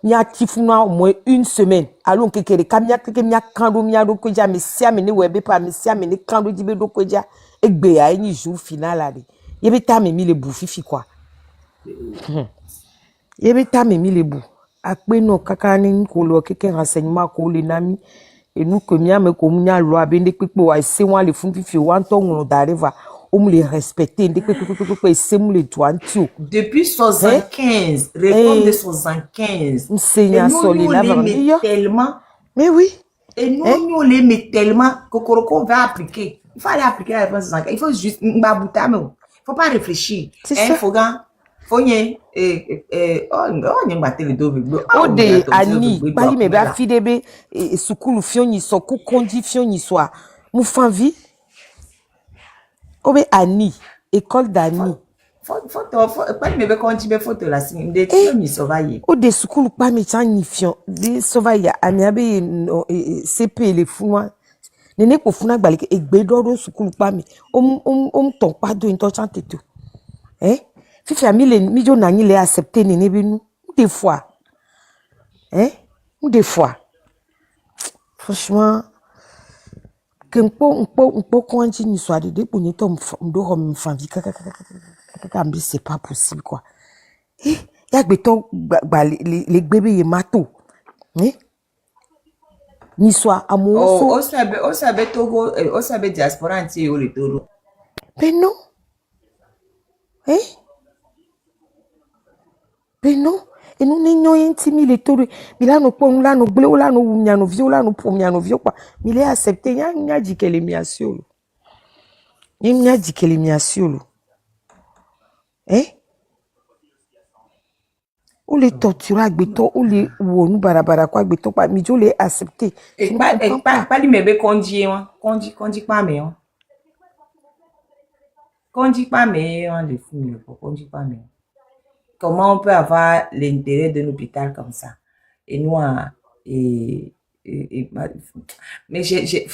Nya tifuna au moins une semaine. Alors que kere kamia ke mia kando mia do ko ja me sia me ne webe pa me sia me ne kando dibe do ko ja. Egbe ya ni jour final là. Yebe ta me mi le bou fifi quoi. Yebe ta me mi le bou. Akpe no kaka ni ko lo keke renseignement ko le nami. Et nous que mia me ko mia lo abende pepe wa se wan le fun fifi wan to on d'arriva. On me les respecter de pepe se mu le tuantio. Depuis 75, réforme de 75. Enseignant solide là tellement. Mais oui. Et nous l'aimons tellement qu'on va appliquer. Il faut aller appliquer la réforme de 75. Il faut juste il faut pas réfléchir. C'est ça. Faut y Ode ani bali me ba fidebe sukulu fioni so ku kondi fioni so mu fanvi obe ani école d'ani pas me continuer photo la signe de fioni sovaye ode sukulu pa me tani fion de sovaye ami abe CP le funa nene ko funa gbali egbe dodo sukulu pa mi ton pa do into chante tout fifi ami le mi jo nani le accepter nene binu des fois ou des fois franchement que m'po konji ni soit de pour ni to m'do rom fanvi kaka mbi c'est pas possible quoi ya gbeto les bébés y mato ni soit amour o sabe Togo o sabe diaspora entier o le Togo mais non mais non et nous n'ayons intimidé les tours mais là nous prenons là nous blé là nous mia nous vieux là nous pour mia nous vieux quoi mais il est accepté il y a dit qu'elle est mia sur il y a dit qu'elle est mia sur ou les torturer agbeto ou les ou nous barabara quoi agbeto pas mais je l'ai accepté et pas lui me conduit pas mais conduit pas mais on le fou conduit pas mais comment on peut avoir l'intérêt d'un hôpital comme ça et nous mais j'ai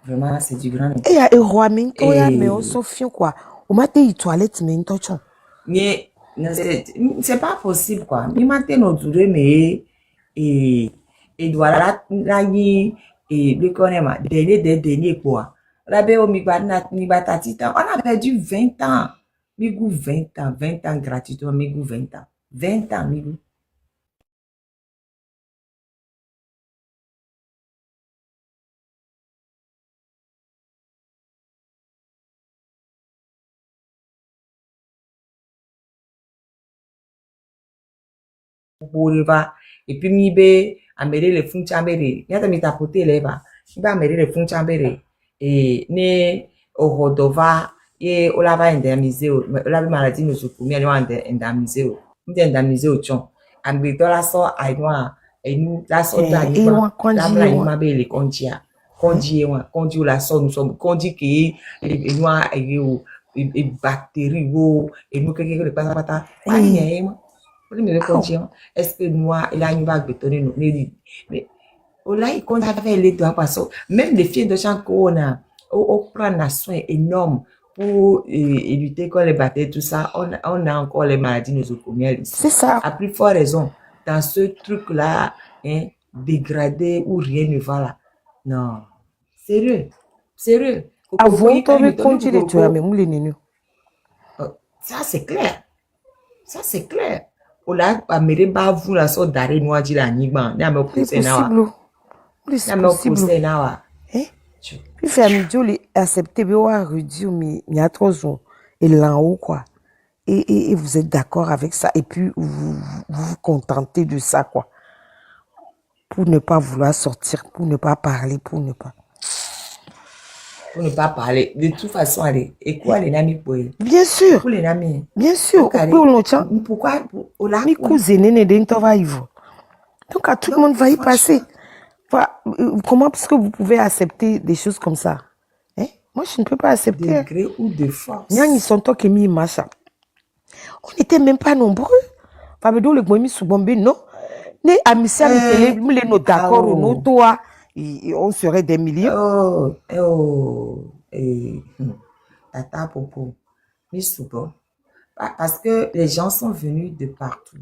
vraiment c'est du grand et roi minto ya mais on s'en fiche quoi au matin il toilette minto chon mais c'est pas possible quoi mi matin no dure mais et doit la ni et le connaît dernier quoi la be o mi ba tatita on a perdu 20 ans Migou 20 ans gratuitement, Migou 20 ans. 20 ans, Migou. Et puis, Mibe, Améré, les fonds, Améré, il y a des tapotés là-bas. Ba merire funchambere et ne ohodova et ola va indemniser ola bi maladie no sukumi ali wa indemniser o indemniser o chon ambi dola so ainwa enu la so da ni wa la bla ni ma be le konjia konji wa konji la so nous sommes konji ki enwa o e bactérie wo enu keke le pata wa yen mo oli me konji est-ce que moi il a une vague bétonné no mais là, il compte avec les doigts parce que même les filles de chaque on prend un soin énorme pour lutter contre les bactéries, tout ça. On a encore les maladies nosocomiales ici. C'est ça. À plus forte raison, dans ce truc-là, hein, dégradé où rien ne va là. Non. Sérieux. Sérieux. Avant, tu aurais continué de mais moulé nenu. Ça, c'est clair. Ça, c'est clair. On a amené ba vous la sorte d'arrêt noir de la nigban. C'est possible. C'est possible. Eh? Puis faire midi, accepter de réduire mais il y a 3 ans et là haut quoi. Et vous êtes d'accord avec ça et puis vous vous contentez de ça quoi. Pour ne pas vouloir sortir, pour ne pas parler, pour ne pas parler. De toute façon, allez, et quoi les amis pour bien sûr. Pour les amis. Bien sûr. Pourquoi mes cousines ne d'en va y voir. Donc à tout le monde va y passer. Comment est-ce que vous pouvez accepter des choses comme ça? Hein? Moi, je ne peux pas accepter. De gré ou de force. Ils sont toi qui mis macha. On n'était même pas nombreux. Fabedo le boimi soubombe non. Ne amisia les nos d'accord ou nos toi. On serait des millions. Tata Popo. Parce que les gens sont venus de partout.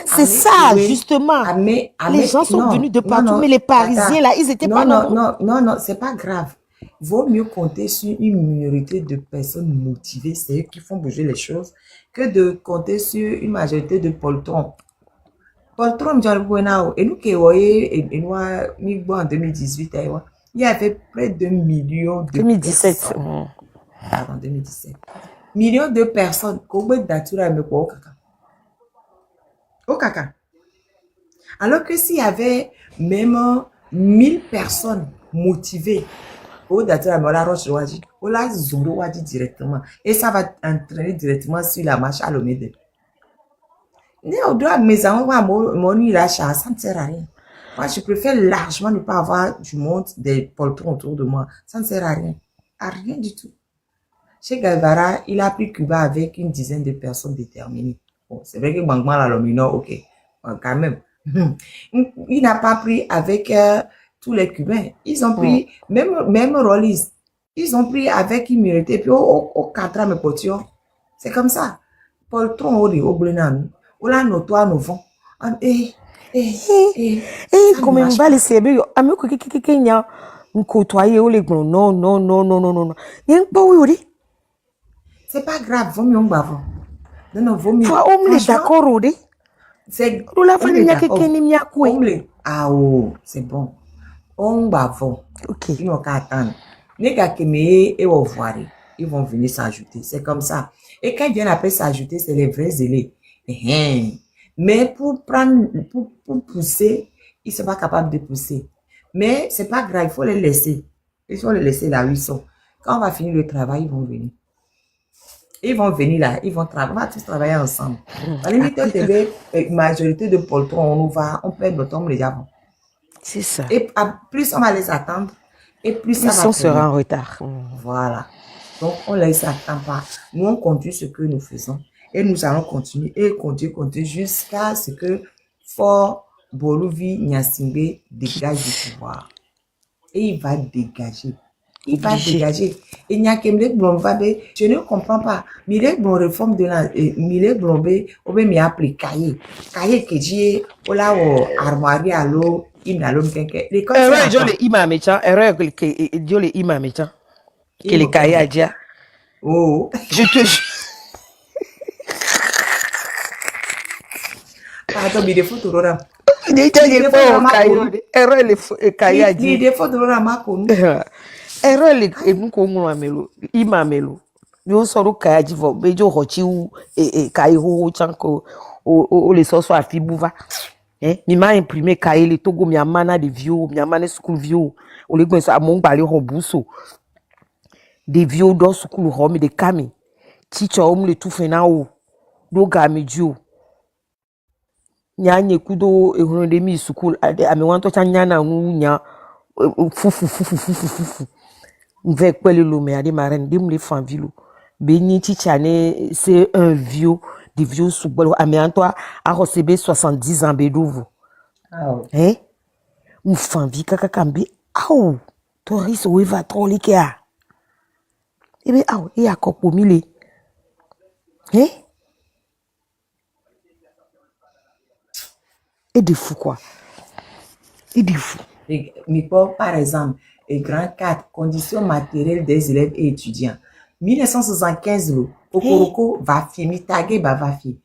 C'est ça, justement. Les gens sont venus de partout, mais les Parisiens, là, ils étaient pas nombreux. Non, c'est pas grave. Vaut mieux compter sur une minorité de personnes motivées, c'est eux qui font bouger les choses, que de compter sur une majorité de poltrons. Poltrons, et nous qui voyons, en 2018, il y avait près de millions de 2017. personnes. Pardon, 2017. Millions de personnes. Au caca. Alors que s'il y avait même 1000 personnes motivées, on la zoro directement. Et ça va entraîner directement sur la marche à l'omède. Ça ne sert à rien. Moi, je préfère largement ne pas avoir du monde, des poltrons autour de moi. Ça ne sert à rien. À rien du tout. Chez Galvara, il a pris Cuba avec une dizaine de personnes déterminées. Bon, c'est vrai que Bangman la Lomino, ok, quand même. Il n'a pas pris avec tous les Cubains. Ils ont pris, même Rollis, ils ont pris avec immunité, puis au 4 mes potions. C'est comme ça. Poltron au Blenan, au la notoire nous vont. Comme un bal, c'est bien. Ami Kenya, nous côtoyer au les non, non, non, non, non, non. Il y a un peu oui. C'est pas grave, vaut mieux on bavon. Non, vaut mieux. On est d'accord, Odé. C'est c'est bon. On bavon. Ok. Ils n'ont qu'à attendre. Les gars qui me vont voir, ils vont venir s'ajouter. C'est comme ça. Et quand ils viennent après s'ajouter, c'est les vrais zélés. Mais pour pousser, ils ne sont pas capables de pousser. Mais c'est pas grave, il faut les laisser. Il faut les laisser là où ils sont. Quand on va finir le travail, ils vont venir. Ils vont venir là, ils vont travailler, on va tous travailler ensemble. À la limite, la majorité de poltrons, on perd notre temps les avant. C'est ça. Et plus on va les attendre, et plus ça va. On sera en retard. Voilà. Donc, on ne les attend pas. Nous, on continue ce que nous faisons. Et nous allons continuer et continuer jusqu'à ce que Fort Boluvi Nyasimbe dégage du pouvoir. Et il va dégager. Il va dégager. Et Nyakemle Blombabe, je ne comprends pas. Mille Blom réforme de la Mille Blombe, on va m'y appeler Kaye. Kaye que j'ai, on l'a armoire à l'eau, il n'a l'homme quelqu'un. Erreur, je l'ai imamé, erreur que je l'ai imamé, que les Kaye a dit. Oh. Je te jure. Attends, mais des photos, Rora. Il y a des photos, erreur, les Kaye a dit. Des photos, Rora, ma connu. Erreur les nous amelo imamelo yo soro kaya divo bejo hochi u kai ho chanko o le soso afibuva hein mi m'a imprimé cahier le Togo mi amana de vieux mi amana school vieux o le gben so amon gbali robuso de vieux do school home de kami teacher o le tout fena o do ga mi ju nya nye kudo ehunu de mi school ade ami wan to cha nya na nu nya fufu ve kwele lo me ade maren dim le fan vilo be ni teacher ne c'est un vieux de vieux soubolo ami antoa a receber 70 ans bedovo hein un fan vi kaka kambe au toris o va trolike a ebe au e akopo mile hein et de fou quoi et de fou Mais par exemple, les grand 4, conditions matérielles des élèves et étudiants. 1975, le Okoroko va finir, tagué va finir.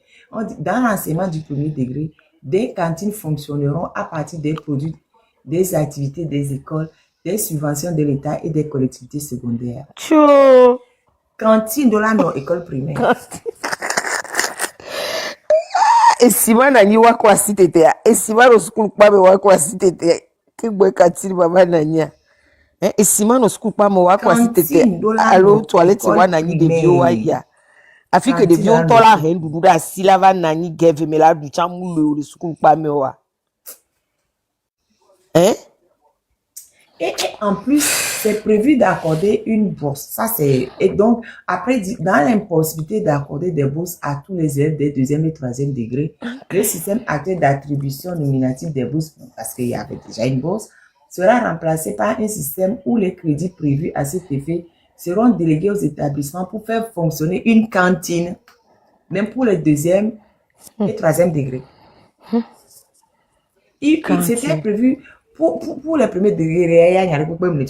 Dans l'enseignement du premier degré, des cantines fonctionneront à partir des produits, des activités des écoles, des subventions de l'État et des collectivités secondaires. Tcho. Cantine de la non école primaire. Et si moi nani wa kwa sitete et si moi no school pa me wa kwa sitete ke boy cantine baba nanya et si moi no school pa me wa kwa sitete allo toilette wa nani de bio wa ya afi que de bio to la hen dudu da si la va nani geve me la du chamu le school pa me wa hein Et en plus, c'est prévu d'accorder une bourse. Ça, c'est... Et donc, après, dans l'impossibilité d'accorder des bourses à tous les élèves des deuxième et troisième degrés, le système actuel d'attribution nominative des bourses, parce qu'il y avait déjà une bourse, sera remplacé par un système où les crédits prévus à cet effet seront délégués aux établissements pour faire fonctionner une cantine, même pour les deuxième et troisième degrés. C'était prévu... Pour les premiers degrés, il y a des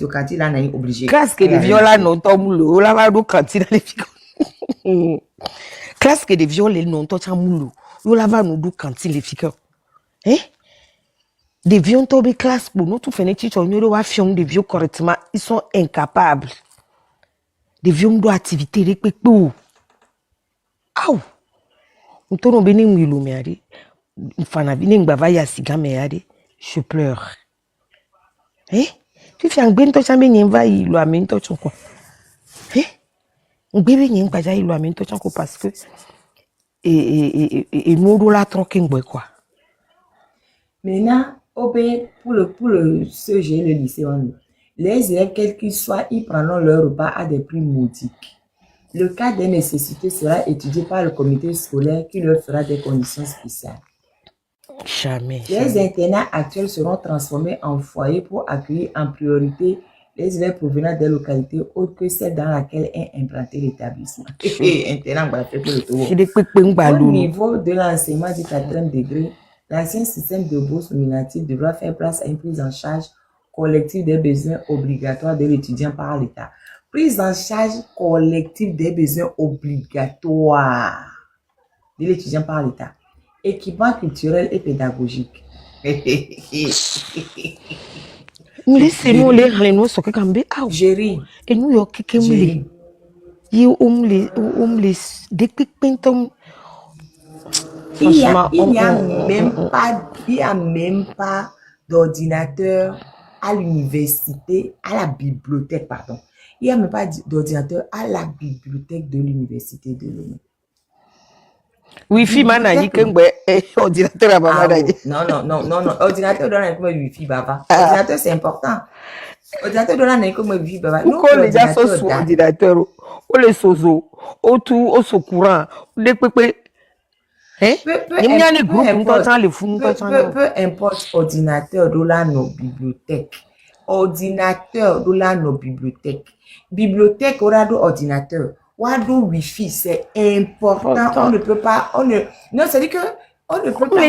cantines là, on est obligé. Classe que des viola non tomulo, la va do cantine les filles. Classe que des viola non to chamulo, la va nous do cantine les filles. Hein? Des vieux tombés classe pour nous tout fait teacher on doit faire des vieux correctement, ils sont incapables. Des vieux doivent activité les pépou. Aou. On tourne béni mwilo meade. Fana bini ngba ya siga meade. Je pleure. Eh? Tu fais un bien to chambe nyemva ilo amento choko. Eh? Ngbe nyen gbaja ilo amento choko parce que et modo la troque ngwe quoi. Maintenant, pour le CG, le lycée, les élèves, quels qu'ils soient, ils prendront leur repas à des prix modiques. Le cas des nécessités sera étudié par le comité scolaire qui leur fera des conditions spéciales. Jamais. Les internats actuels seront transformés en foyers pour accueillir en priorité les élèves provenant des localités autres que celles dans lesquelles est implanté l'établissement. Au niveau de l'enseignement du 4e degré, l'ancien système de bourse nominative devra faire place à une prise en charge collective des besoins obligatoires de l'étudiant par l'État. Prise en charge collective des besoins obligatoires de l'étudiant par l'État. Équipement culturel et pédagogique. Laissez-nous les rênes sur Kakambe. Géry. Et nous, y a quelqu'un qui il n'y a même pas d'ordinateur à l'université, à la bibliothèque, pardon. Il n'y a même pas d'ordinateur à la bibliothèque de l'université de Lomé. Wi-Fi manani kengbe ordinateur à maman d'ailleurs. Non, ordinateur dans la Wi-Fi baba. Ordinateur c'est important. Ordinateur dans la Wi-Fi baba. Nous qu'on les a sur ordinateur, on les sozo, au tout, au so courant, les pépé. Hein? Peu importe ordinateur dans la bibliothèque. Ordinateur dans la bibliothèque. Bibliothèque aura d'ordinateur. Wado Wi-Fi, c'est important. On ne peut pas. Non, c'est-à-dire que on ne peut pas.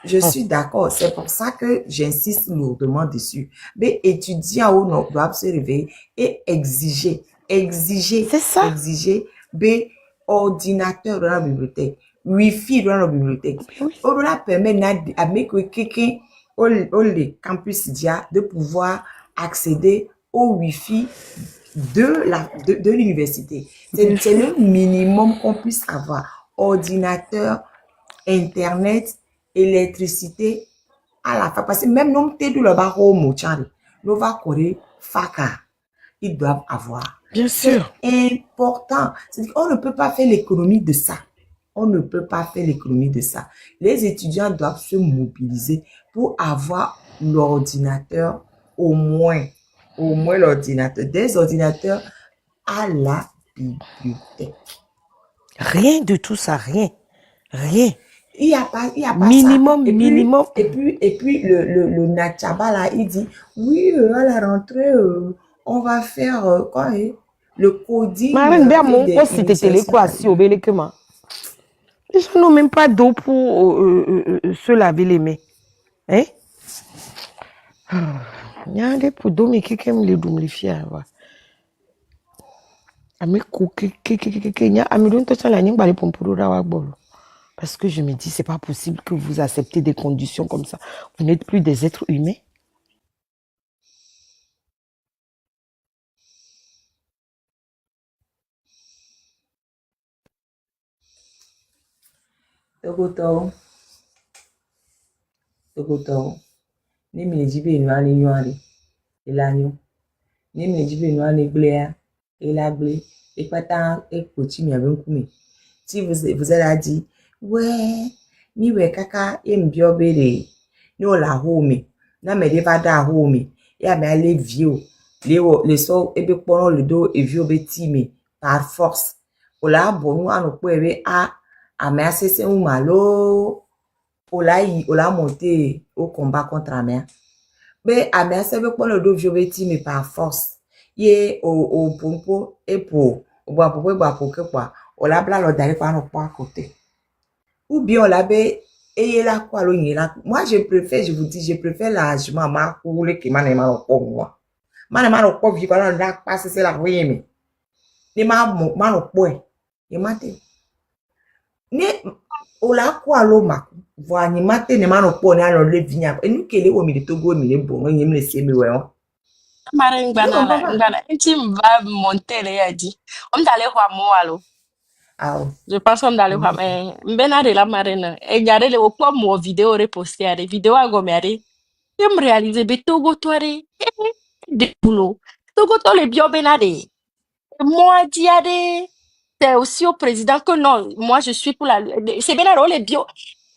Je suis d'accord. C'est pour ça que j'insiste lourdement dessus. Mais étudiants doivent se réveiller et exiger. C'est ça. Exiger des ordinateurs dans la bibliothèque, Wi-Fi dans la bibliothèque. On doit permettre à quelqu'un au campus de pouvoir accéder au Wi-Fi de l'université. C'est le minimum qu'on puisse avoir. ordinateur, internet, électricité à la fin. Parce que même non t'es de le barreau mouchari, Nova Corée, Faka, ils doivent avoir. Bien sûr. C'est important. C'est-à-dire qu'on ne peut pas faire l'économie de ça. On ne peut pas faire l'économie de ça. Les étudiants doivent se mobiliser pour avoir l'ordinateur, au moins l'ordinateur, des ordinateurs à la bibliothèque. Rien de tout ça, rien. Rien. Il n'y a pas Minimum, ça. minimum. Et puis le Nachaba là, il dit, oui, à la rentrée, on va faire quoi, le coding. Marine, bien mon poste, c'était télécroissé au Bélékema. Les gens n'ont même pas d'eau pour se laver les mains. Hein? Il y a des pour d'eau, mais qui aime les doumlifier. Parce que je me dis, c'est pas possible que vous acceptez des conditions comme ça. Vous n'êtes plus des êtres humains. Togoto. Ni mi jibe inu ani yuari. Elanyo. Ni mi jibe inu ani glea. Elagle. Et pata et pochi mi abenkume. Si vous avez dit, ouais, ni we kaka embio bere. Ni o la home. Na me de vada home. Ya me ale vio. Le so ebe pono le do e vio betime par force. O la bonu anokpo ebe a me asese un malo. O la monté au combat contre Amea. Mais Amea se veut le do vio betime par force. Ye o pompo e po. O boa popo e boa poke kwa. On la bla lo d'aller par nos à côté. Ou bien on la bé et là quoi lo là. Moi je préfère, je vous dis, je préfère largement ma coule qui m'a nema lo po moi. Ma nema lo po vivre là la passe c'est la oui mais. Ni ma lo po e. Ni mate. Ni o la quoi lo ma. Voa ni mate ni ma lo po ni alo le vinya. Et nous kele o mi de Togo mi le bon, ni me laisser me ouais. Marine Ngana, tu vas monter les a dit. On d'aller voir moi alors. Ah. Je pense qu'on d'aller voir mais mbena de la marine. Et garder le quoi mo vidéo reposté à des vidéos à gommer. Je me réaliser be Togo toare. Des boulot. Togo to le bio benade. Moi diade. C'est aussi au président que non, moi je suis pour la. C'est benade les bio.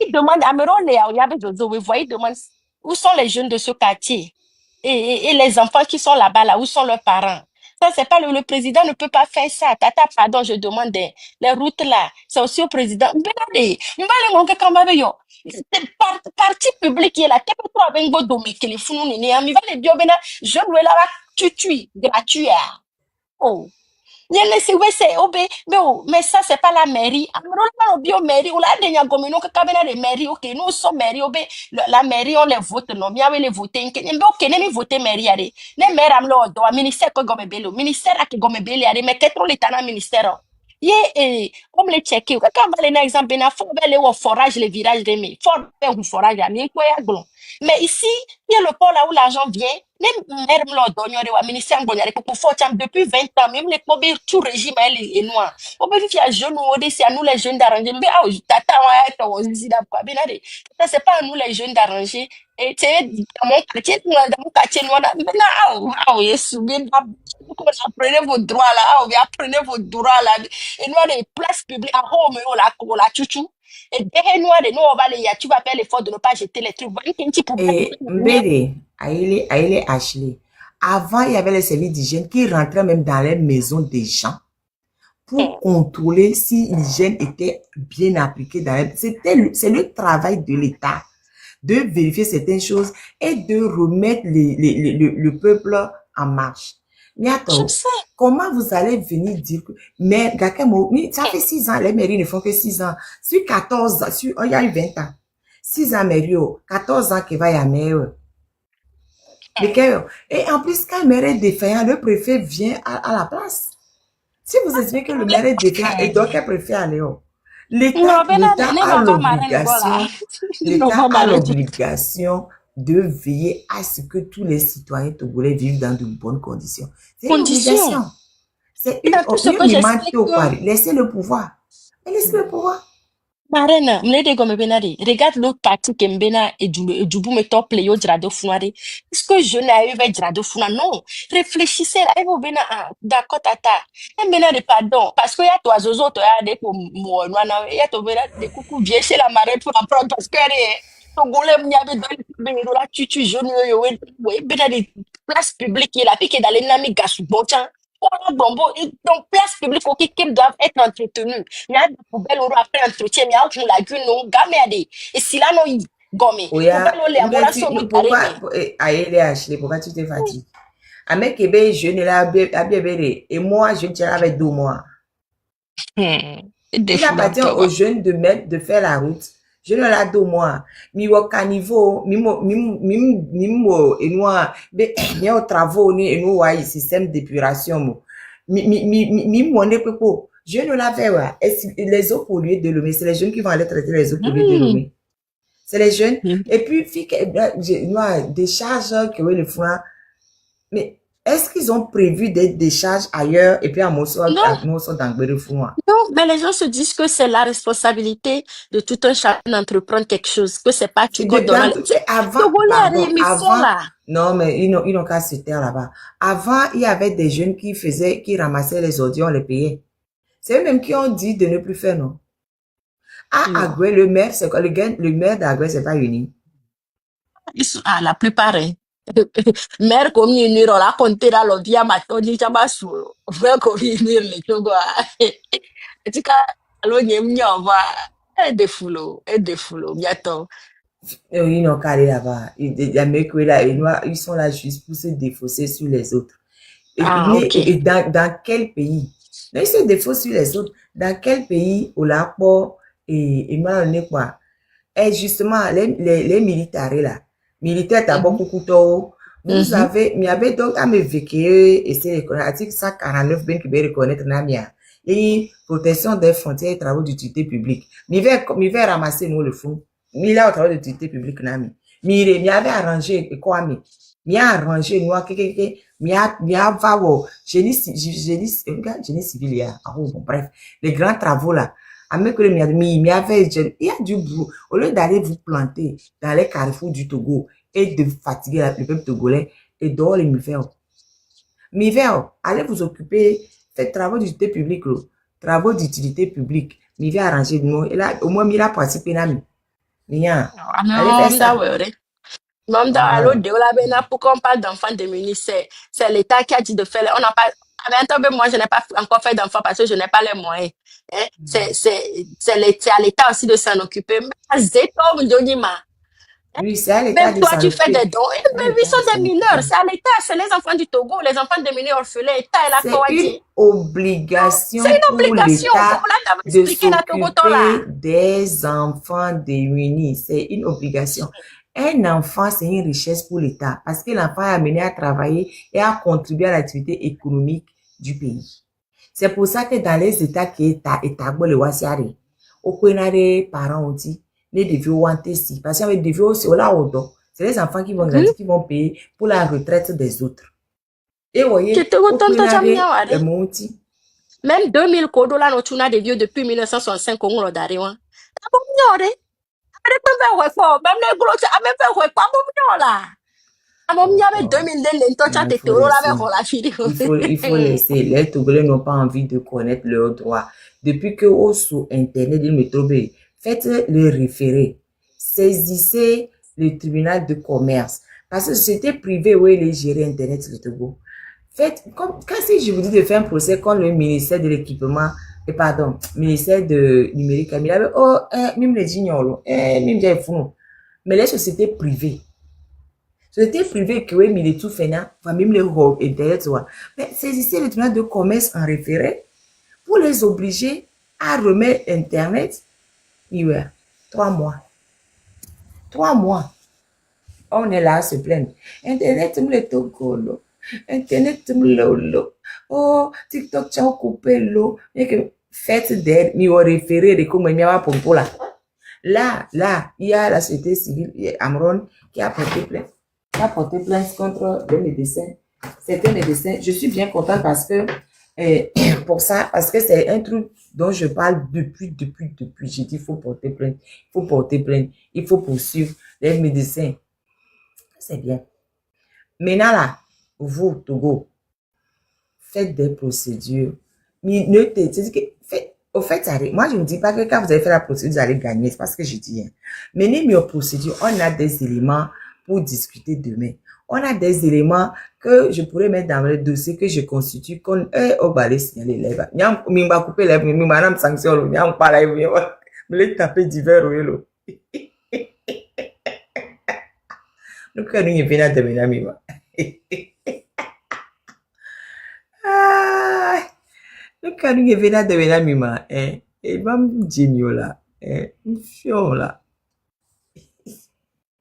Il demande à Meron et à Yabe Jozo, vous voyez, il demande où sont les jeunes de ce quartier et les enfants qui sont là-bas, là, où sont leurs parents. Ça, c'est pas le président ne peut pas faire ça. Tata, pardon, je demande les routes là. C'est aussi au président. Benade, mbale monke kambabe yo. C'est parti public qui est là. T'es pas trop avec go domi que les fous nous n'est ami. Va les bio bena, je veux là, tu gratuit. Oh. Mais ça, c'est pas la mairie. Mairie, ou la dernière commune, de mairie, ok, nous sommes mairie, la mairie, on les vote, non, bien, les voter, ok, n'est voter mairie, allez, les maires, ministère, que gomme bello, ministère, que gomme bello, mais qu'est-ce que l'état ministère? Comme les checker, quand on va les exemple, il faut aller au forage, les virages de mai, faut faire un forage, mais ici, il y a le port là où l'argent vient, même maire me l'a donné, le ministère pour faut depuis 20 ans, même les pauvres, tout régime est noir. On peut faire jeunes ou c'est à nous les jeunes d'arranger, mais ah, tata, on dit d'accord, ça c'est pas à nous les jeunes d'arranger. Et tu sais, dans mon quartier noir, maintenant, yes, apprenez vos droits là, apprenez vos droits là, et nous, les places publiques, à home, on la chouchou. Et derrière nous, on va les, tu vas faire l'effort de ne pas jeter les trucs. Et Mbele, Aïle Ashley, avant, il y avait les services d'hygiène qui rentraient même dans les maisons des gens pour contrôler si l'hygiène était bien appliquée dans les... C'est le travail de l'État de vérifier certaines choses et de remettre le peuple en marche. Mais attends, comment vous allez venir dire que... Mais, ça fait 6 ans, les mairies ne font que 6 ans. Sur 14 ans, il y a eu 20 ans. 6 ans, mairie, 14 ans qu'il va y avoir maire. Et en plus, quand le maire est défaillant, le préfet vient à la place. Si vous estimez que le maire est défaillant, et donc le préfet aller l'État a l'obligation de veiller à ce que tous les citoyens togolais vivent dans de bonnes conditions. C'est une obligation. C'est une obligation. Laissez le pouvoir. Mais laissez le pouvoir. Marena, mnede comme benari. Regarde l'autre partie que mbena et du bout me top le yo drado funari. Est-ce que je n'ai eu drado funa? Non. Réfléchissez là. Et vous bena, d'accord, tata. Et benari, pardon. Parce que y a toi, zozo, toi, y a des pour moi, y a toi, bena, des coucou bien chez la marée pour apprendre parce que ton golem n'y avait dans le là, tu jeune, yo, bena des places publiques, il a piqué dans les nami gasu, bon, tiens. Oh, bon, bon, donc, place publique, ok, qui doivent être entretenues. Il y a des poubelles au après entretien, mais il y a la lagune, non, gamé, et si là, non, il gomme. Poubelle Oya, au lait, à mon asso, non, pourquoi, carrément. aïe, Ashley, pourquoi tu te fatigues? Avec Québec, je ne l'ai pas et moi, je tiens avec 2 mois. Des Il fous appartient d'emploi, aux ouais. jeunes de faire la route. Je ne l'ai 2 mois. Mi au caniveau, mimo, et moi, mais au travaux, ni, et nous, ouais, système d'épuration, on est peu. Je ne l'avais, ouais. Les eaux polluées de Lomé, c'est les jeunes qui vont aller traiter les eaux polluées de Lomé. C'est les jeunes. Et puis, des charges que le font. Mais est-ce qu'ils ont prévu des décharges ailleurs et puis à Mosso Non, dans le fond? non, mais les gens se disent que c'est la responsabilité de tout un chacun d'entreprendre quelque chose, que c'est pas tu C'est donnes. avant, Togolais pardon, arrivent, ils font avant, là. non, mais ils n'ont qu'à se taire là-bas. Avant, il y avait des jeunes qui ramassaient les ordures, on les payait. C'est eux-mêmes qui ont dit de ne plus faire, non? À Non. Agoué, le maire, c'est quoi? Le maire d'Agoué, c'est pas uni. La plupart, hein. Mère comme une on la compté dans le via matoni chama suro. Frère comme une le chogo. En tout cas, allo nyem nyova. Et de foulo, bientôt. Ils n'ont qu'à aller là-bas. Les mecs, là, ils sont là juste pour se défausser sur les autres. Ah, ok. Et dans quel pays? Non, ils se défaussent sur les autres. Dans quel pays, au Lapo, et moi, on est quoi? Et justement, les militaires là, militaires d'abord Mhm. coucou, vous Mhm. avez, il y avait donc à me vécu, et c'est l'article 149 bien qui veut reconnaître Namia. Et protection des frontières et travaux d'utilité publique. Mi vais ramasser nous le fond. Mi là au travail d'utilité publique Nami. Mi avait arrangé quoi mi a arrangé nous mi a va au génie civil ya. Ah, bon, bref, les grands travaux là. Avec le il y avait, il y a du boulot. Au lieu d'aller vous planter dans les carrefours du Togo et de fatiguer le peuple togolais et dehors les Mivel, allez vous occuper, faites travaux d'utilité publique, travaux d'utilité publique. Mivel arranger nous, et là, au moins, il a participé, nami. Mia, allez faire Non, ça. ouais. Même dans l'autre Ah, de la bena, pour qu'on parle d'enfants démunis, c'est l'État qui a dit de faire. On n'a pas. En même temps, moi, je n'ai pas encore fait d'enfants parce que je n'ai pas les moyens. Hein? C'est à l'État aussi de s'en occuper. Mais c'est comme Donima. oui, c'est à l'État Même de toi, s'en tu fais occuper. des dons. Et C'est à même ils l'État sont de des s'en mineurs. occuper. C'est à l'État. C'est les enfants du Togo, les enfants démunis orphelins. L'État est là, C'est quoi une dire. C'est obligation une pour obligation. Comme l'État là, tu as de expliqué la Togo là. s'occuper des enfants démunis. C'est une obligation. Un enfant, c'est une richesse pour l'État parce que l'enfant est amené à travailler et à contribuer à l'activité économique du pays. C'est pour ça que dans les États qui est le wasiari, au point des parents aussi, les devions wanter si, parce que les devions aussi, c'est les enfants qui vont grandir, qui vont payer pour la retraite des autres. Et vous Tu voyez, te au point retournes, des montis. même 2000 kodo là, nous avons des vieux depuis 1965 on l'a d'arrêt. Ah bon, non, même les gros, même fait ouais, pas bon, là. Ah bon, il y avait Bon, 2000 les toi, tu as il été faut là, laisser. mais on l'a fini. Il faut laisser. Les Togolais n'ont pas envie de connaître leurs droits. Depuis que sur Internet, ils me trouvent, faites le référé. Saisissez le tribunal de commerce. Parce que c'était privé où ils géraient Internet le Togo. Faites, quand si je vous dis de faire un procès contre le ministère de l'équipement, pardon, ministère de numérique, il avait, même les ignorants, même les fonds. Mais les sociétés privées, sociétés privées qui ont mis tout fait, même les robes Internet, mais saisissez le tribunal de commerce en référé pour les obliger à remettre Internet. Il y a 3 mois. 3 mois. On est là à se plaindre. Internet, me le Togo, Internet, me le oh, TikTok, tu as coupé l'eau. Et que faites d'aide, mais au référé de comment il y a pour là. Là, il y a la société civile, Amron, qui a porté plainte. Qui a porté plainte contre le médecin. C'était un médecin. Je suis bien contente parce que Et pour ça, parce que c'est un truc dont je parle depuis. J'ai dit, il faut porter plainte, il faut poursuivre les médecins. C'est bien. Maintenant là, vous, Togo, faites des procédures. Mais ne te dites que, au fait, moi je ne dis pas que quand vous avez fait la procédure, vous allez gagner, c'est pas ce que je dis. Hein. Menez mieux procédure, on a des éléments pour discuter demain. On a des éléments que je pourrais mettre dans le dossier que je constitue qu'on au balai signaler les bas. Nyam mimba couper les mi madame sanction nyam pas là me les taper divers lo. Nous que nous venons de menami ba. Ah, nous que nous venons de menami ma et va me genio là. Fion là.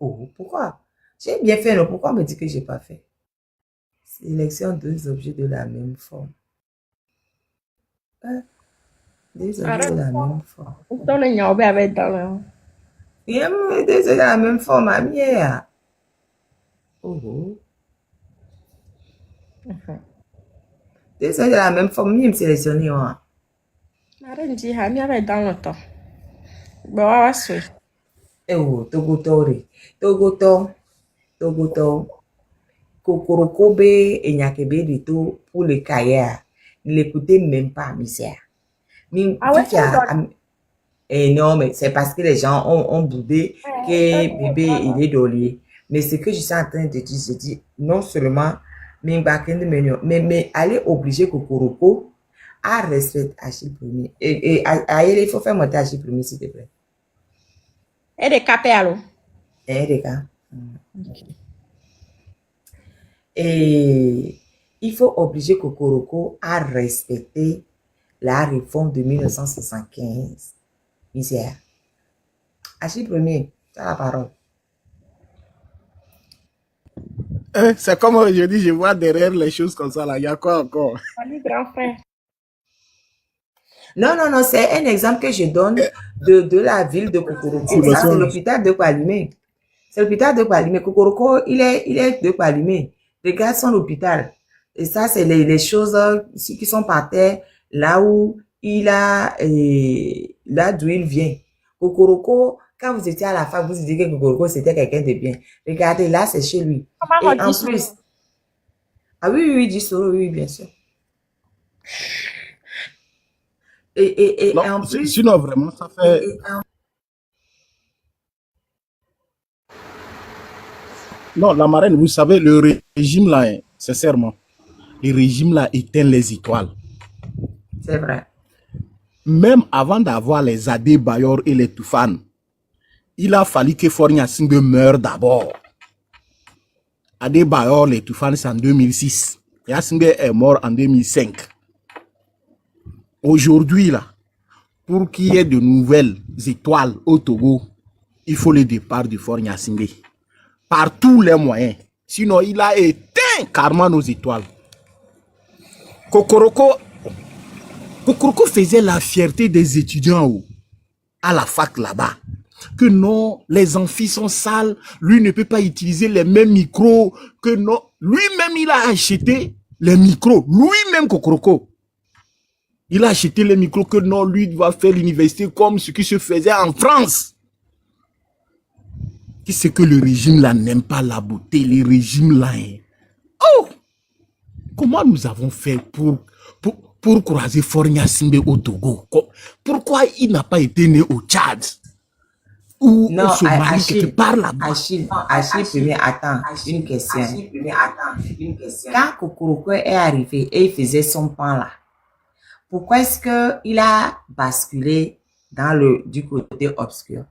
Oh, pourquoi? J'ai bien fait, non? Pourquoi on me dit que j'ai pas fait? Sélection deux objets de la même forme. Deux objets de la même forme. Então, nem eu be avec dans le. Il y a deux objets de la même forme, à mienne. Oh. Deux objets de la même forme, mieux me sélectionner. Arrête dit, ha, mi avec dans le temps. Bon, on va se. Oh, Togoto. Kokorokobe et Nyakebe du tout pour le cahier. Ne l'écoutez même pas, misère. Ah ouais, Et non, mais c'est parce que les gens ont boudé que bébé, il est dolé. Mais ce que je suis en train de dire, je dis, non seulement, mais allez obliger Kokoroko à respecter Achille premier. Et il faut faire monter Achille premier, s'il te plaît. Et de capello. Les gars. Et il faut obliger Kokoroko à respecter la réforme de 1975. Misère. Achille premier, tu as la parole. C'est comme je dis, je vois derrière les choses comme ça là. Il y a quoi encore? Salut, grand frère. Non, c'est un exemple que je donne de la ville de Kokoroko. Ça, c'est l'hôpital de Kwalimé. C'est l'hôpital de Kwalimé. Kokoroko, il est de Kwalimé. Regarde son hôpital. Et ça, c'est les choses qui sont par terre, là où là d'où il vient. Kokoroko, quand vous étiez à la fac, vous disiez que Kokoroko, c'était quelqu'un de bien. Regardez, là, c'est chez lui. Et en plus... Ah oui, du solo, oui, bien sûr. Et non, en plus... Sinon, vraiment, ça fait... Non, la marraine, vous savez, le régime là, sincèrement, le régime là éteint les étoiles. C'est vrai. Même avant d'avoir les Adé Bayor et les Toufan, il a fallu que Fornia Singbe meure d'abord. Adé Bayor, les Toufan, c'est en 2006. Yassingbe est mort en 2005. Aujourd'hui, là, pour qu'il y ait de nouvelles étoiles au Togo, il faut le départ du Fornia Singbe. Par tous les moyens. Sinon, il a éteint carrément nos étoiles. Kokoroko faisait la fierté des étudiants à la fac là-bas. Que non, les amphis sont sales, lui ne peut pas utiliser les mêmes micros, que non, lui-même il a acheté les micros, lui-même Kokoroko. Il a acheté les micros que non, lui doit faire l'université comme ce qui se faisait en France. Qu'est-ce que le régime là n'aime pas la beauté, le régime là. Oh! Comment nous avons fait pour croiser Fornia Singbe au Togo? Pourquoi il n'a pas été né au Tchad? Ou non, au Somalie, quelque part là-bas? Achille, premier, attends, une question. Quand Kokoroko est arrivé et il faisait son pan là, pourquoi est-ce qu'il a basculé du côté obscur?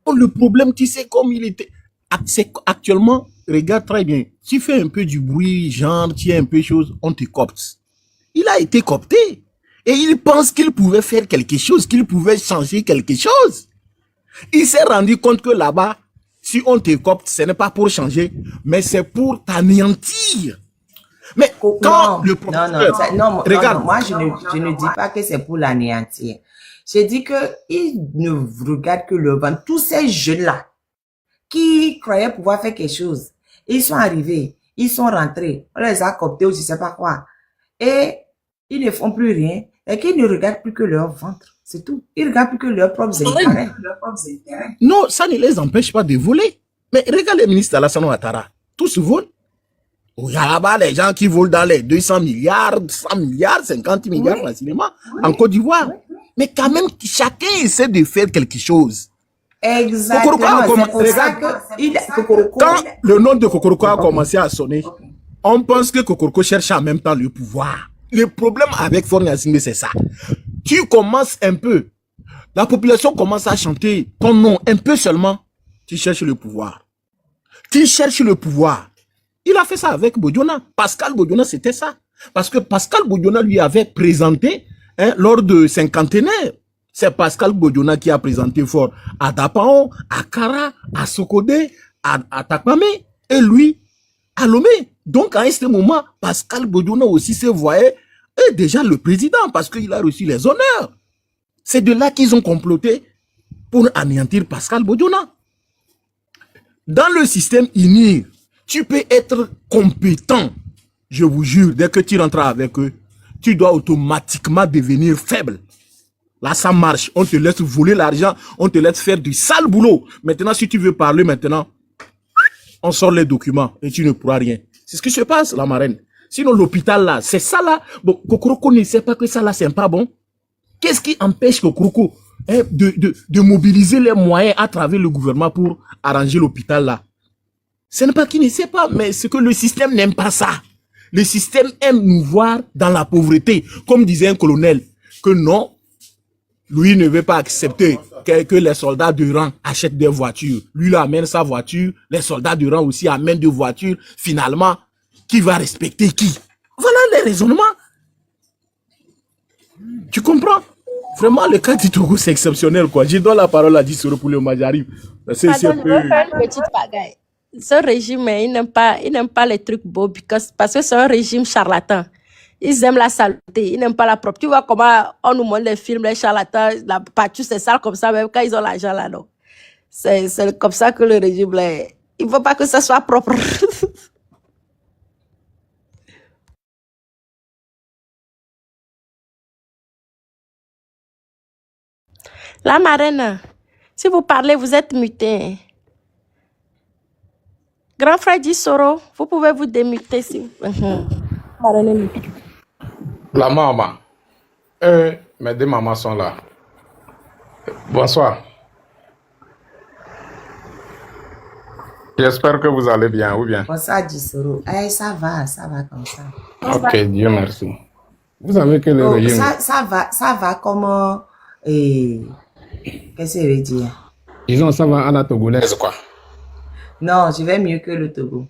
Le problème, tu sais, comme il était actuellement, regarde très bien, tu fais un peu du bruit, genre, tu es un peu chose, on te copte. Il a été copté. Et il pense qu'il pouvait faire quelque chose, qu'il pouvait changer quelque chose. Il s'est rendu compte que là-bas, si on te copte, ce n'est pas pour changer, mais c'est pour t'anéantir. Mais quand le professeur... Non, moi je ne dis pas que c'est pour l'anéantir. Je dis qu'il ne regarde que le vent. Tous ces jeunes-là qui croyaient pouvoir faire quelque chose, ils sont arrivés, ils sont rentrés, on les a coptés ou je ne sais pas quoi. Et ils ne font plus rien. Et qu'ils ne regardent plus que leur ventre. C'est tout. Ils ne regardent plus que leurs propres intérêts. Non, ça ne les empêche pas de voler. Mais regarde les ministres Alassane Ouattara. Tous volent. Il y a là-bas des gens qui volent dans les 200 milliards, 100 milliards, 50 milliards facilement en Côte d'Ivoire. Mais quand même, chacun essaie de faire quelque chose. Exactement. C'est pour ça que Quand le nom de Kokoroko a commencé à sonner, on pense que Kokoroko cherche en même temps le pouvoir. Le problème avec Faure Gnassingbé, c'est ça. Tu commences un peu. La population commence à chanter ton nom un peu seulement. Tu cherches le pouvoir. Tu cherches le pouvoir. Il a fait ça avec Bodiona. Pascal Bodiona, c'était ça. Parce que Pascal Bodiona lui avait présenté, lors de cinquantenaire, c'est Pascal Bodiona qui a présenté Faure à Dapaon, à Kara, à Sokodé, à Takpame, et lui, à Lomé. Donc, à ce moment, Pascal Bodiona aussi se voyait déjà le président parce qu'il a reçu les honneurs. C'est de là qu'ils ont comploté pour anéantir Pascal Bodiona. Dans le système INIR, tu peux être compétent. Je vous jure, dès que tu rentres avec eux, tu dois automatiquement devenir faible. Là, ça marche. On te laisse voler l'argent, on te laisse faire du sale boulot. Maintenant, si tu veux parler maintenant, on sort les documents et tu ne pourras rien. C'est ce qui se passe, la marraine. Sinon, l'hôpital là, c'est ça là. Bon, Kokoroko ne sait pas que ça là, c'est pas bon. Qu'est-ce qui empêche Kokoroko de mobiliser les moyens à travers le gouvernement pour arranger l'hôpital là? Ce n'est pas qu'il ne sait pas, mais c'est que le système n'aime pas ça. Le système aime nous voir dans la pauvreté. Comme disait un colonel, que non, lui ne veut pas accepter que les soldats de rang achètent des voitures. Lui, il amène sa voiture, les soldats de rang aussi amènent des voitures. Finalement, qui va respecter qui? Voilà les raisonnements. Tu comprends? Vraiment, le cas du Togo, c'est exceptionnel, quoi. Je donne la parole à Dissoro pour le Majari. Pardon, je veux faire une petite bagaille. Ce régime, il n'aime pas les trucs beaux parce que c'est un régime charlatan. Ils aiment la saleté, ils n'aiment pas la propre. Tu vois comment on nous montre les films, les charlatans, la pâture, c'est sale comme ça, même quand ils ont l'argent là, non. C'est comme ça que le régime, là, il ne veut pas que ça soit propre. La marraine, si vous parlez, vous êtes muté. Grand frère Dissoro, vous pouvez vous démuter si Marraine est mutée. La maman. Mes deux mamans sont là. Bonsoir. J'espère que vous allez bien, ou bien? Bonsoir, Dissoro. Ça va comme ça. Ok, Dieu merci. Vous savez que le régime... Ça va comme... qu'est-ce que ça veut dire? Disons, ça va à la togolaise, quoi. Non, je vais mieux que le Togo.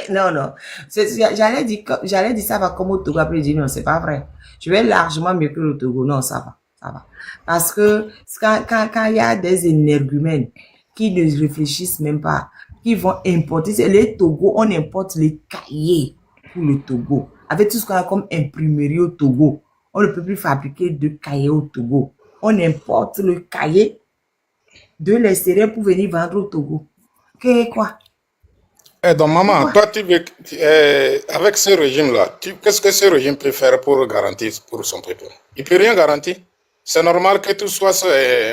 Non. J'allais dire ça va comme au Togo. Après, je dis non, c'est pas vrai. Je vais largement mieux que le Togo. Non, ça va. Parce que quand il y a des énergumènes qui ne réfléchissent même pas, qui vont importer, c'est les Togo, on importe les cahiers pour le Togo. Avec tout ce qu'on a comme imprimerie au Togo, on ne peut plus fabriquer de cahiers au Togo. On importe le cahier de l'extérieur pour venir vendre au Togo. Quoi? Donc, maman, toi, tu veux, avec ce régime-là, qu'est-ce que ce régime peut faire pour garantir pour son peuple? Il peut rien garantir. C'est normal que tout soit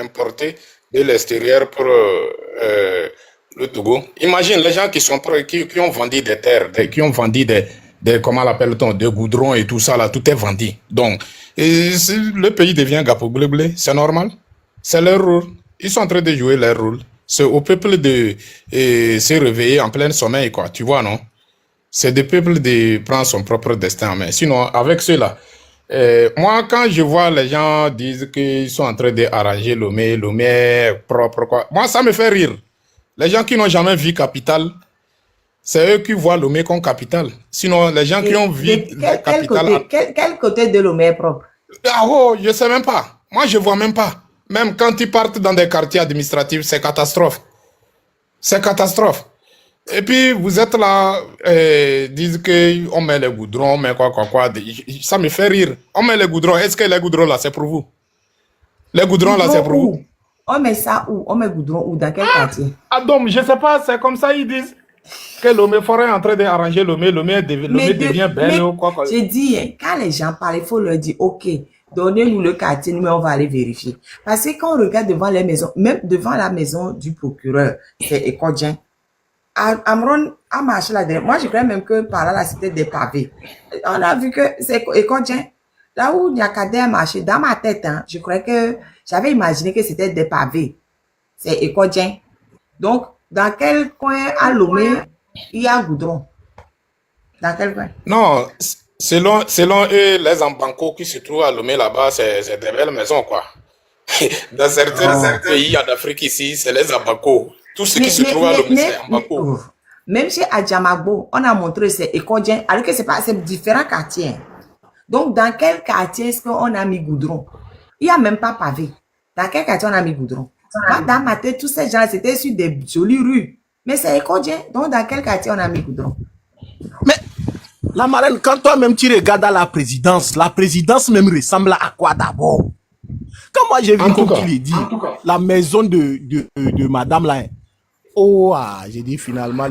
importé de l'extérieur pour le Togo. Imagine les gens qui ont vendu des terres, qui ont vendu des comment l'appelle-t-on, des goudrons et tout ça, là, tout est vendu. Donc, le pays devient gapo-blé-blé, c'est normal. C'est leur rôle. Ils sont en train de jouer leur rôle. C'est au peuple de se réveiller en plein sommeil, quoi. Tu vois, non? C'est au peuple de prendre son propre destin en main. Sinon, avec cela, moi, quand je vois les gens disent qu'ils sont en train d'arranger Lomé est propre, quoi. Moi, ça me fait rire. Les gens qui n'ont jamais vu Capital, c'est eux qui voient Lomé comme Capital. Sinon, les gens qui ont vu Capital... Quel côté de Lomé est propre? Ah oh, je sais même pas. Moi, je vois même pas. Même quand ils partent dans des quartiers administratifs, c'est catastrophe. C'est catastrophe. Et puis, vous êtes là, disent qu'on met les goudrons, on met quoi. Ça me fait rire. On met les goudrons. Est-ce que les goudrons là, c'est pour vous? Les goudrons là, c'est pour vous? On met ça où? On met goudron où? Dans quel quartier? Ah donc, je sais pas, c'est comme ça ils disent. Que Lomé Forêt est en train d'arranger Lomé devient belle ou quoi. J'ai dit, hein, quand les gens parlent, il faut leur dire, OK, donnez-nous le quartier, nous, on va aller vérifier. Parce que quand on regarde devant les maisons, même devant la maison du procureur, c'est Ekodien. Amron a marché là-dedans. Moi, je crois même que par là, c'était des pavés. On a vu que c'est Ekodien. Là où Nyakadé a marché, dans ma tête, hein, je croyais que j'avais imaginé que c'était des pavés. C'est Ekodien. Donc, dans quel coin à Lomé, il y a goudron? Dans quel coin? Non, selon eux, les Ambanco qui se trouvent à Lomé là-bas, c'est des belles maisons, quoi. Dans certains pays d'Afrique ici, c'est les Ambanco. Tout ce qui se trouve à Lomé, c'est Ambanco. Même chez Adjamagbo, on a montré c'est Ekodien, alors que c'est différents quartiers. Donc, dans quel quartier est-ce qu'on a mis goudron? Il n'y a même pas pavé. Dans quel quartier on a mis goudron? Moi, dans ma tête, tous ces gens, c'était sur des jolies rues. Mais c'est Ekodien. Donc, dans quel quartier on a mis goudron? Mais, la marraine, quand toi-même tu regardes à la présidence même ressemble à quoi d'abord? Quand moi j'ai vu comme tu l'as dit, la maison de madame là, oh, j'ai dit finalement,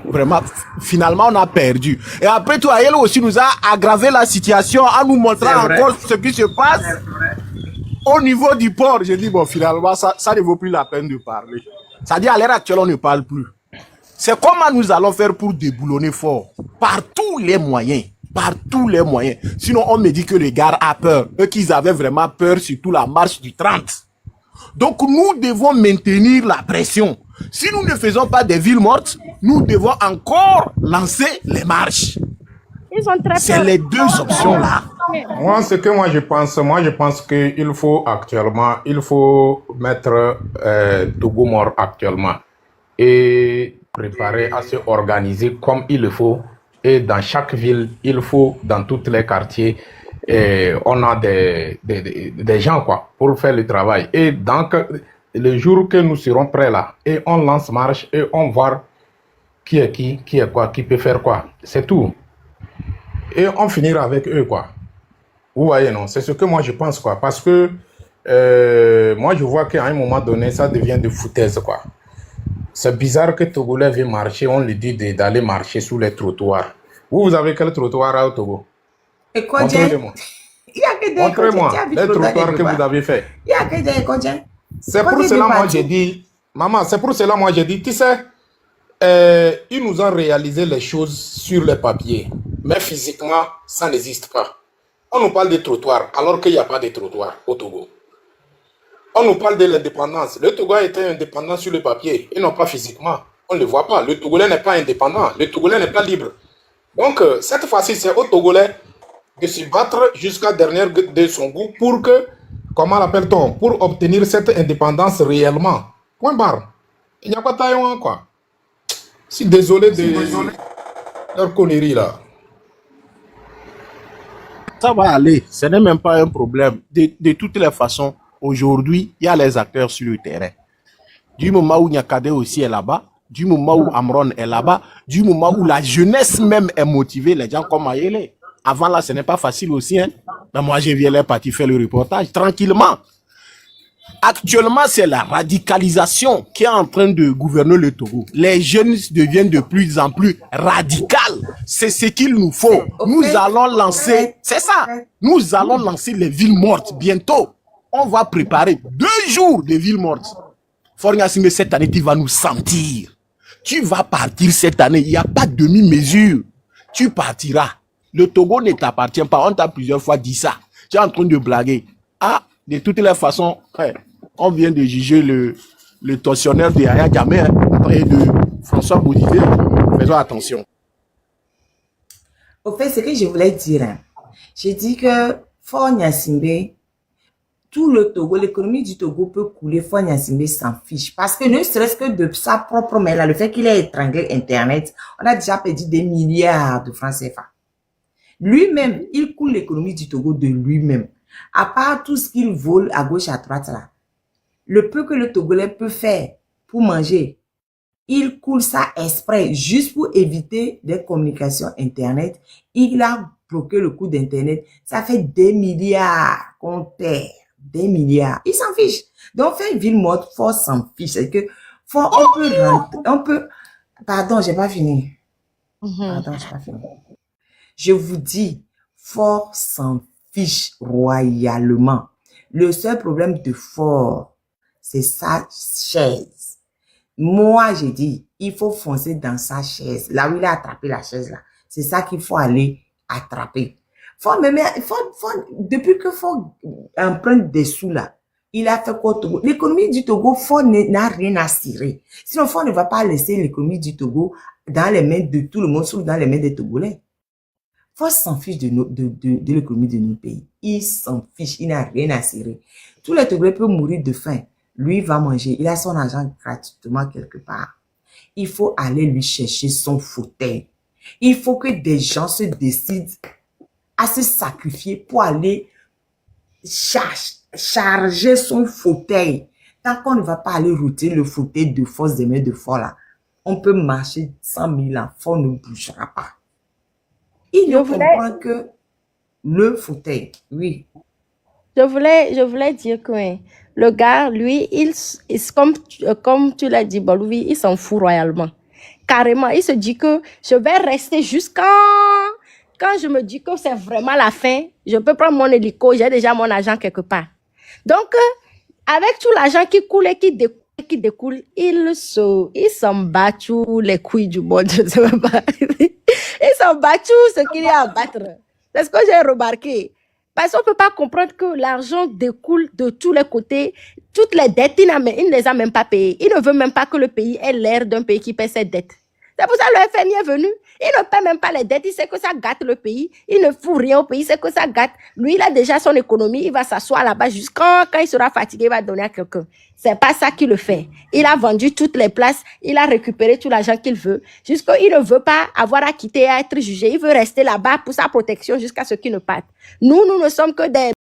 vraiment, finalement on a perdu. Et après toi, elle aussi nous a aggravé la situation en nous montrant encore ce qui se passe au niveau du port. J'ai dit, bon, finalement, ça ne vaut plus la peine de parler. Ça dit, à l'heure actuelle, on ne parle plus. C'est comment nous allons faire pour déboulonner fort. Par tous les moyens. Par tous les moyens. Sinon, on me dit que les gars ont peur. Eux qu'ils avaient vraiment peur, surtout la marche du 30. Donc, nous devons maintenir la pression. Si nous ne faisons pas des villes mortes, nous devons encore lancer les marches. C'est les deux options-là. Moi, ce que je pense qu'il faut actuellement, mettre Togo mort actuellement et préparer à se organiser comme il le faut. Et dans chaque ville, il faut, dans tous les quartiers, on a des gens quoi, pour faire le travail. Et donc, le jour que nous serons prêts là, et on lance marche et on voit qui est quoi, qui peut faire quoi. C'est tout. Et on finira avec eux quoi. Vous voyez, non? C'est ce que moi je pense quoi. Parce que moi je vois qu'à un moment donné, ça devient de foutaise quoi. C'est bizarre que Togolais viennent marcher, on lui dit d'aller marcher sous les trottoirs. Vous avez quel trottoir à Togo? Montrez-moi. Montrez-moi les trottoirs que vous avez fait. Il y a que des Ekodien. C'est pour cela moi j'ai dit, maman, c'est pour cela moi j'ai dit, tu sais, ils nous ont réalisé les choses sur le papier, mais physiquement, ça n'existe pas. On nous parle de trottoirs alors qu'il n'y a pas de trottoirs au Togo. On nous parle de l'indépendance. Le Togo a été indépendant sur le papier et non pas physiquement. On ne le voit pas. Le Togolais n'est pas indépendant. Le Togolais n'est pas libre. Donc, cette fois-ci, c'est au Togolais de se battre jusqu'à dernière de son goût pour que, comment l'appelle-t-on, pour obtenir cette indépendance réellement. Point barre. Il n'y a pas de Taïwan, quoi. Je suis désolé de leur connerie, là. Ça va aller. Ce n'est même pas un problème. De toutes les façons, aujourd'hui, il y a les acteurs sur le terrain. Du moment où Nyakadé aussi est là-bas, du moment où Amron est là-bas, du moment où la jeunesse même est motivée, les gens comme Ayele. Avant là, ce n'est pas facile aussi. Hein? Mais moi, je viens les partis faire le reportage tranquillement. Actuellement, c'est la radicalisation qui est en train de gouverner le Togo. Les jeunes deviennent de plus en plus radicaux. C'est ce qu'il nous faut. Nous allons lancer, c'est ça, nous allons lancer les villes mortes bientôt. On va préparer 2 jours de villes mortes. Forgnasime, cette année, tu vas nous sentir. Tu vas partir cette année. Il n'y a pas de demi-mesure. Tu partiras. Le Togo ne t'appartient pas. On t'a plusieurs fois dit ça. Tu es en train de blaguer. Ah, de toutes les façons, on vient de juger le tortionnaire de Yaya Jammeh et de François Bodivé. Faisons attention. Au fait, ce que je voulais dire, hein, j'ai dit que Fort Gnassingbé, tout le Togo, l'économie du Togo peut couler, Fort Gnassingbé s'en fiche. Parce que ne serait-ce que de sa propre main, là, le fait qu'il ait étranglé Internet, on a déjà perdu des milliards de francs CFA. Lui-même, il coule l'économie du Togo de lui-même. À part tout ce qu'il vole à gauche, à droite, là. Le peu que le Togolais peut faire pour manger, il coule ça exprès, juste pour éviter des communications Internet. Il a bloqué le coût d'Internet. Ça fait des milliards qu'on perd. Des milliards. Il s'en fiche. Donc, faire une ville morte, Fort s'en fiche. C'est que, Fort, on peut Pardon, j'ai pas fini. Mhm. Pardon, j'ai pas fini. Je vous dis, Ford s'en fiche royalement. Le seul problème de Ford, c'est sa chaise. Moi, j'ai dit, il faut foncer dans sa chaise. Là où il a attrapé la chaise, là. C'est ça qu'il faut aller attraper. Depuis que Ford emprunte des sous, là, il a fait quoi au Togo? L'économie du Togo, Ford n'a rien à cirer. Sinon, Ford ne va pas laisser l'économie du Togo dans les mains de tout le monde, sauf dans les mains des Togolais. Ford s'en fiche de l'économie de notre pays. Il s'en fiche, il n'a rien à cirer. Tous les Togolais peuvent mourir de faim. Lui va manger, il a son argent gratuitement quelque part. Il faut aller lui chercher son fauteuil. Il faut que des gens se décident à se sacrifier pour aller charger son fauteuil. Tant qu'on ne va pas aller router le fauteuil de force des mains de fort là, on peut marcher 100 000 ans, fort ne bougera pas. Il ne comprend que le fauteuil, oui. Je voulais dire que hein, le gars, lui, comme tu l'as dit, bon, lui, il s'en fout royalement. Carrément, il se dit que je vais rester jusqu'à... Quand je me dis que c'est vraiment la fin, je peux prendre mon hélico, j'ai déjà mon argent quelque part. Donc, avec tout l'argent qui coule et qui découle, il s'en bat tous les couilles du monde, je ne sais même pas. Il s'en bat tout ce qu'il y a à battre. C'est ce que j'ai remarqué. Parce qu'on ne peut pas comprendre que l'argent découle de tous les côtés. Toutes les dettes, il ne les a même pas payées. Il ne veut même pas que le pays ait l'air d'un pays qui paie ses dettes. C'est pour ça que le FMI est venu. Il ne paie même pas les dettes. Il sait que ça gâte le pays. Il ne fout rien au pays. Il sait que ça gâte. Lui, il a déjà son économie. Il va s'asseoir là-bas jusqu'à quand il sera fatigué, il va donner à quelqu'un. C'est pas ça qu'il le fait. Il a vendu toutes les places. Il a récupéré tout l'argent qu'il veut. Jusqu'à il ne veut pas avoir à quitter et à être jugé. Il veut rester là-bas pour sa protection jusqu'à ce qu'il ne parte. Nous ne sommes que des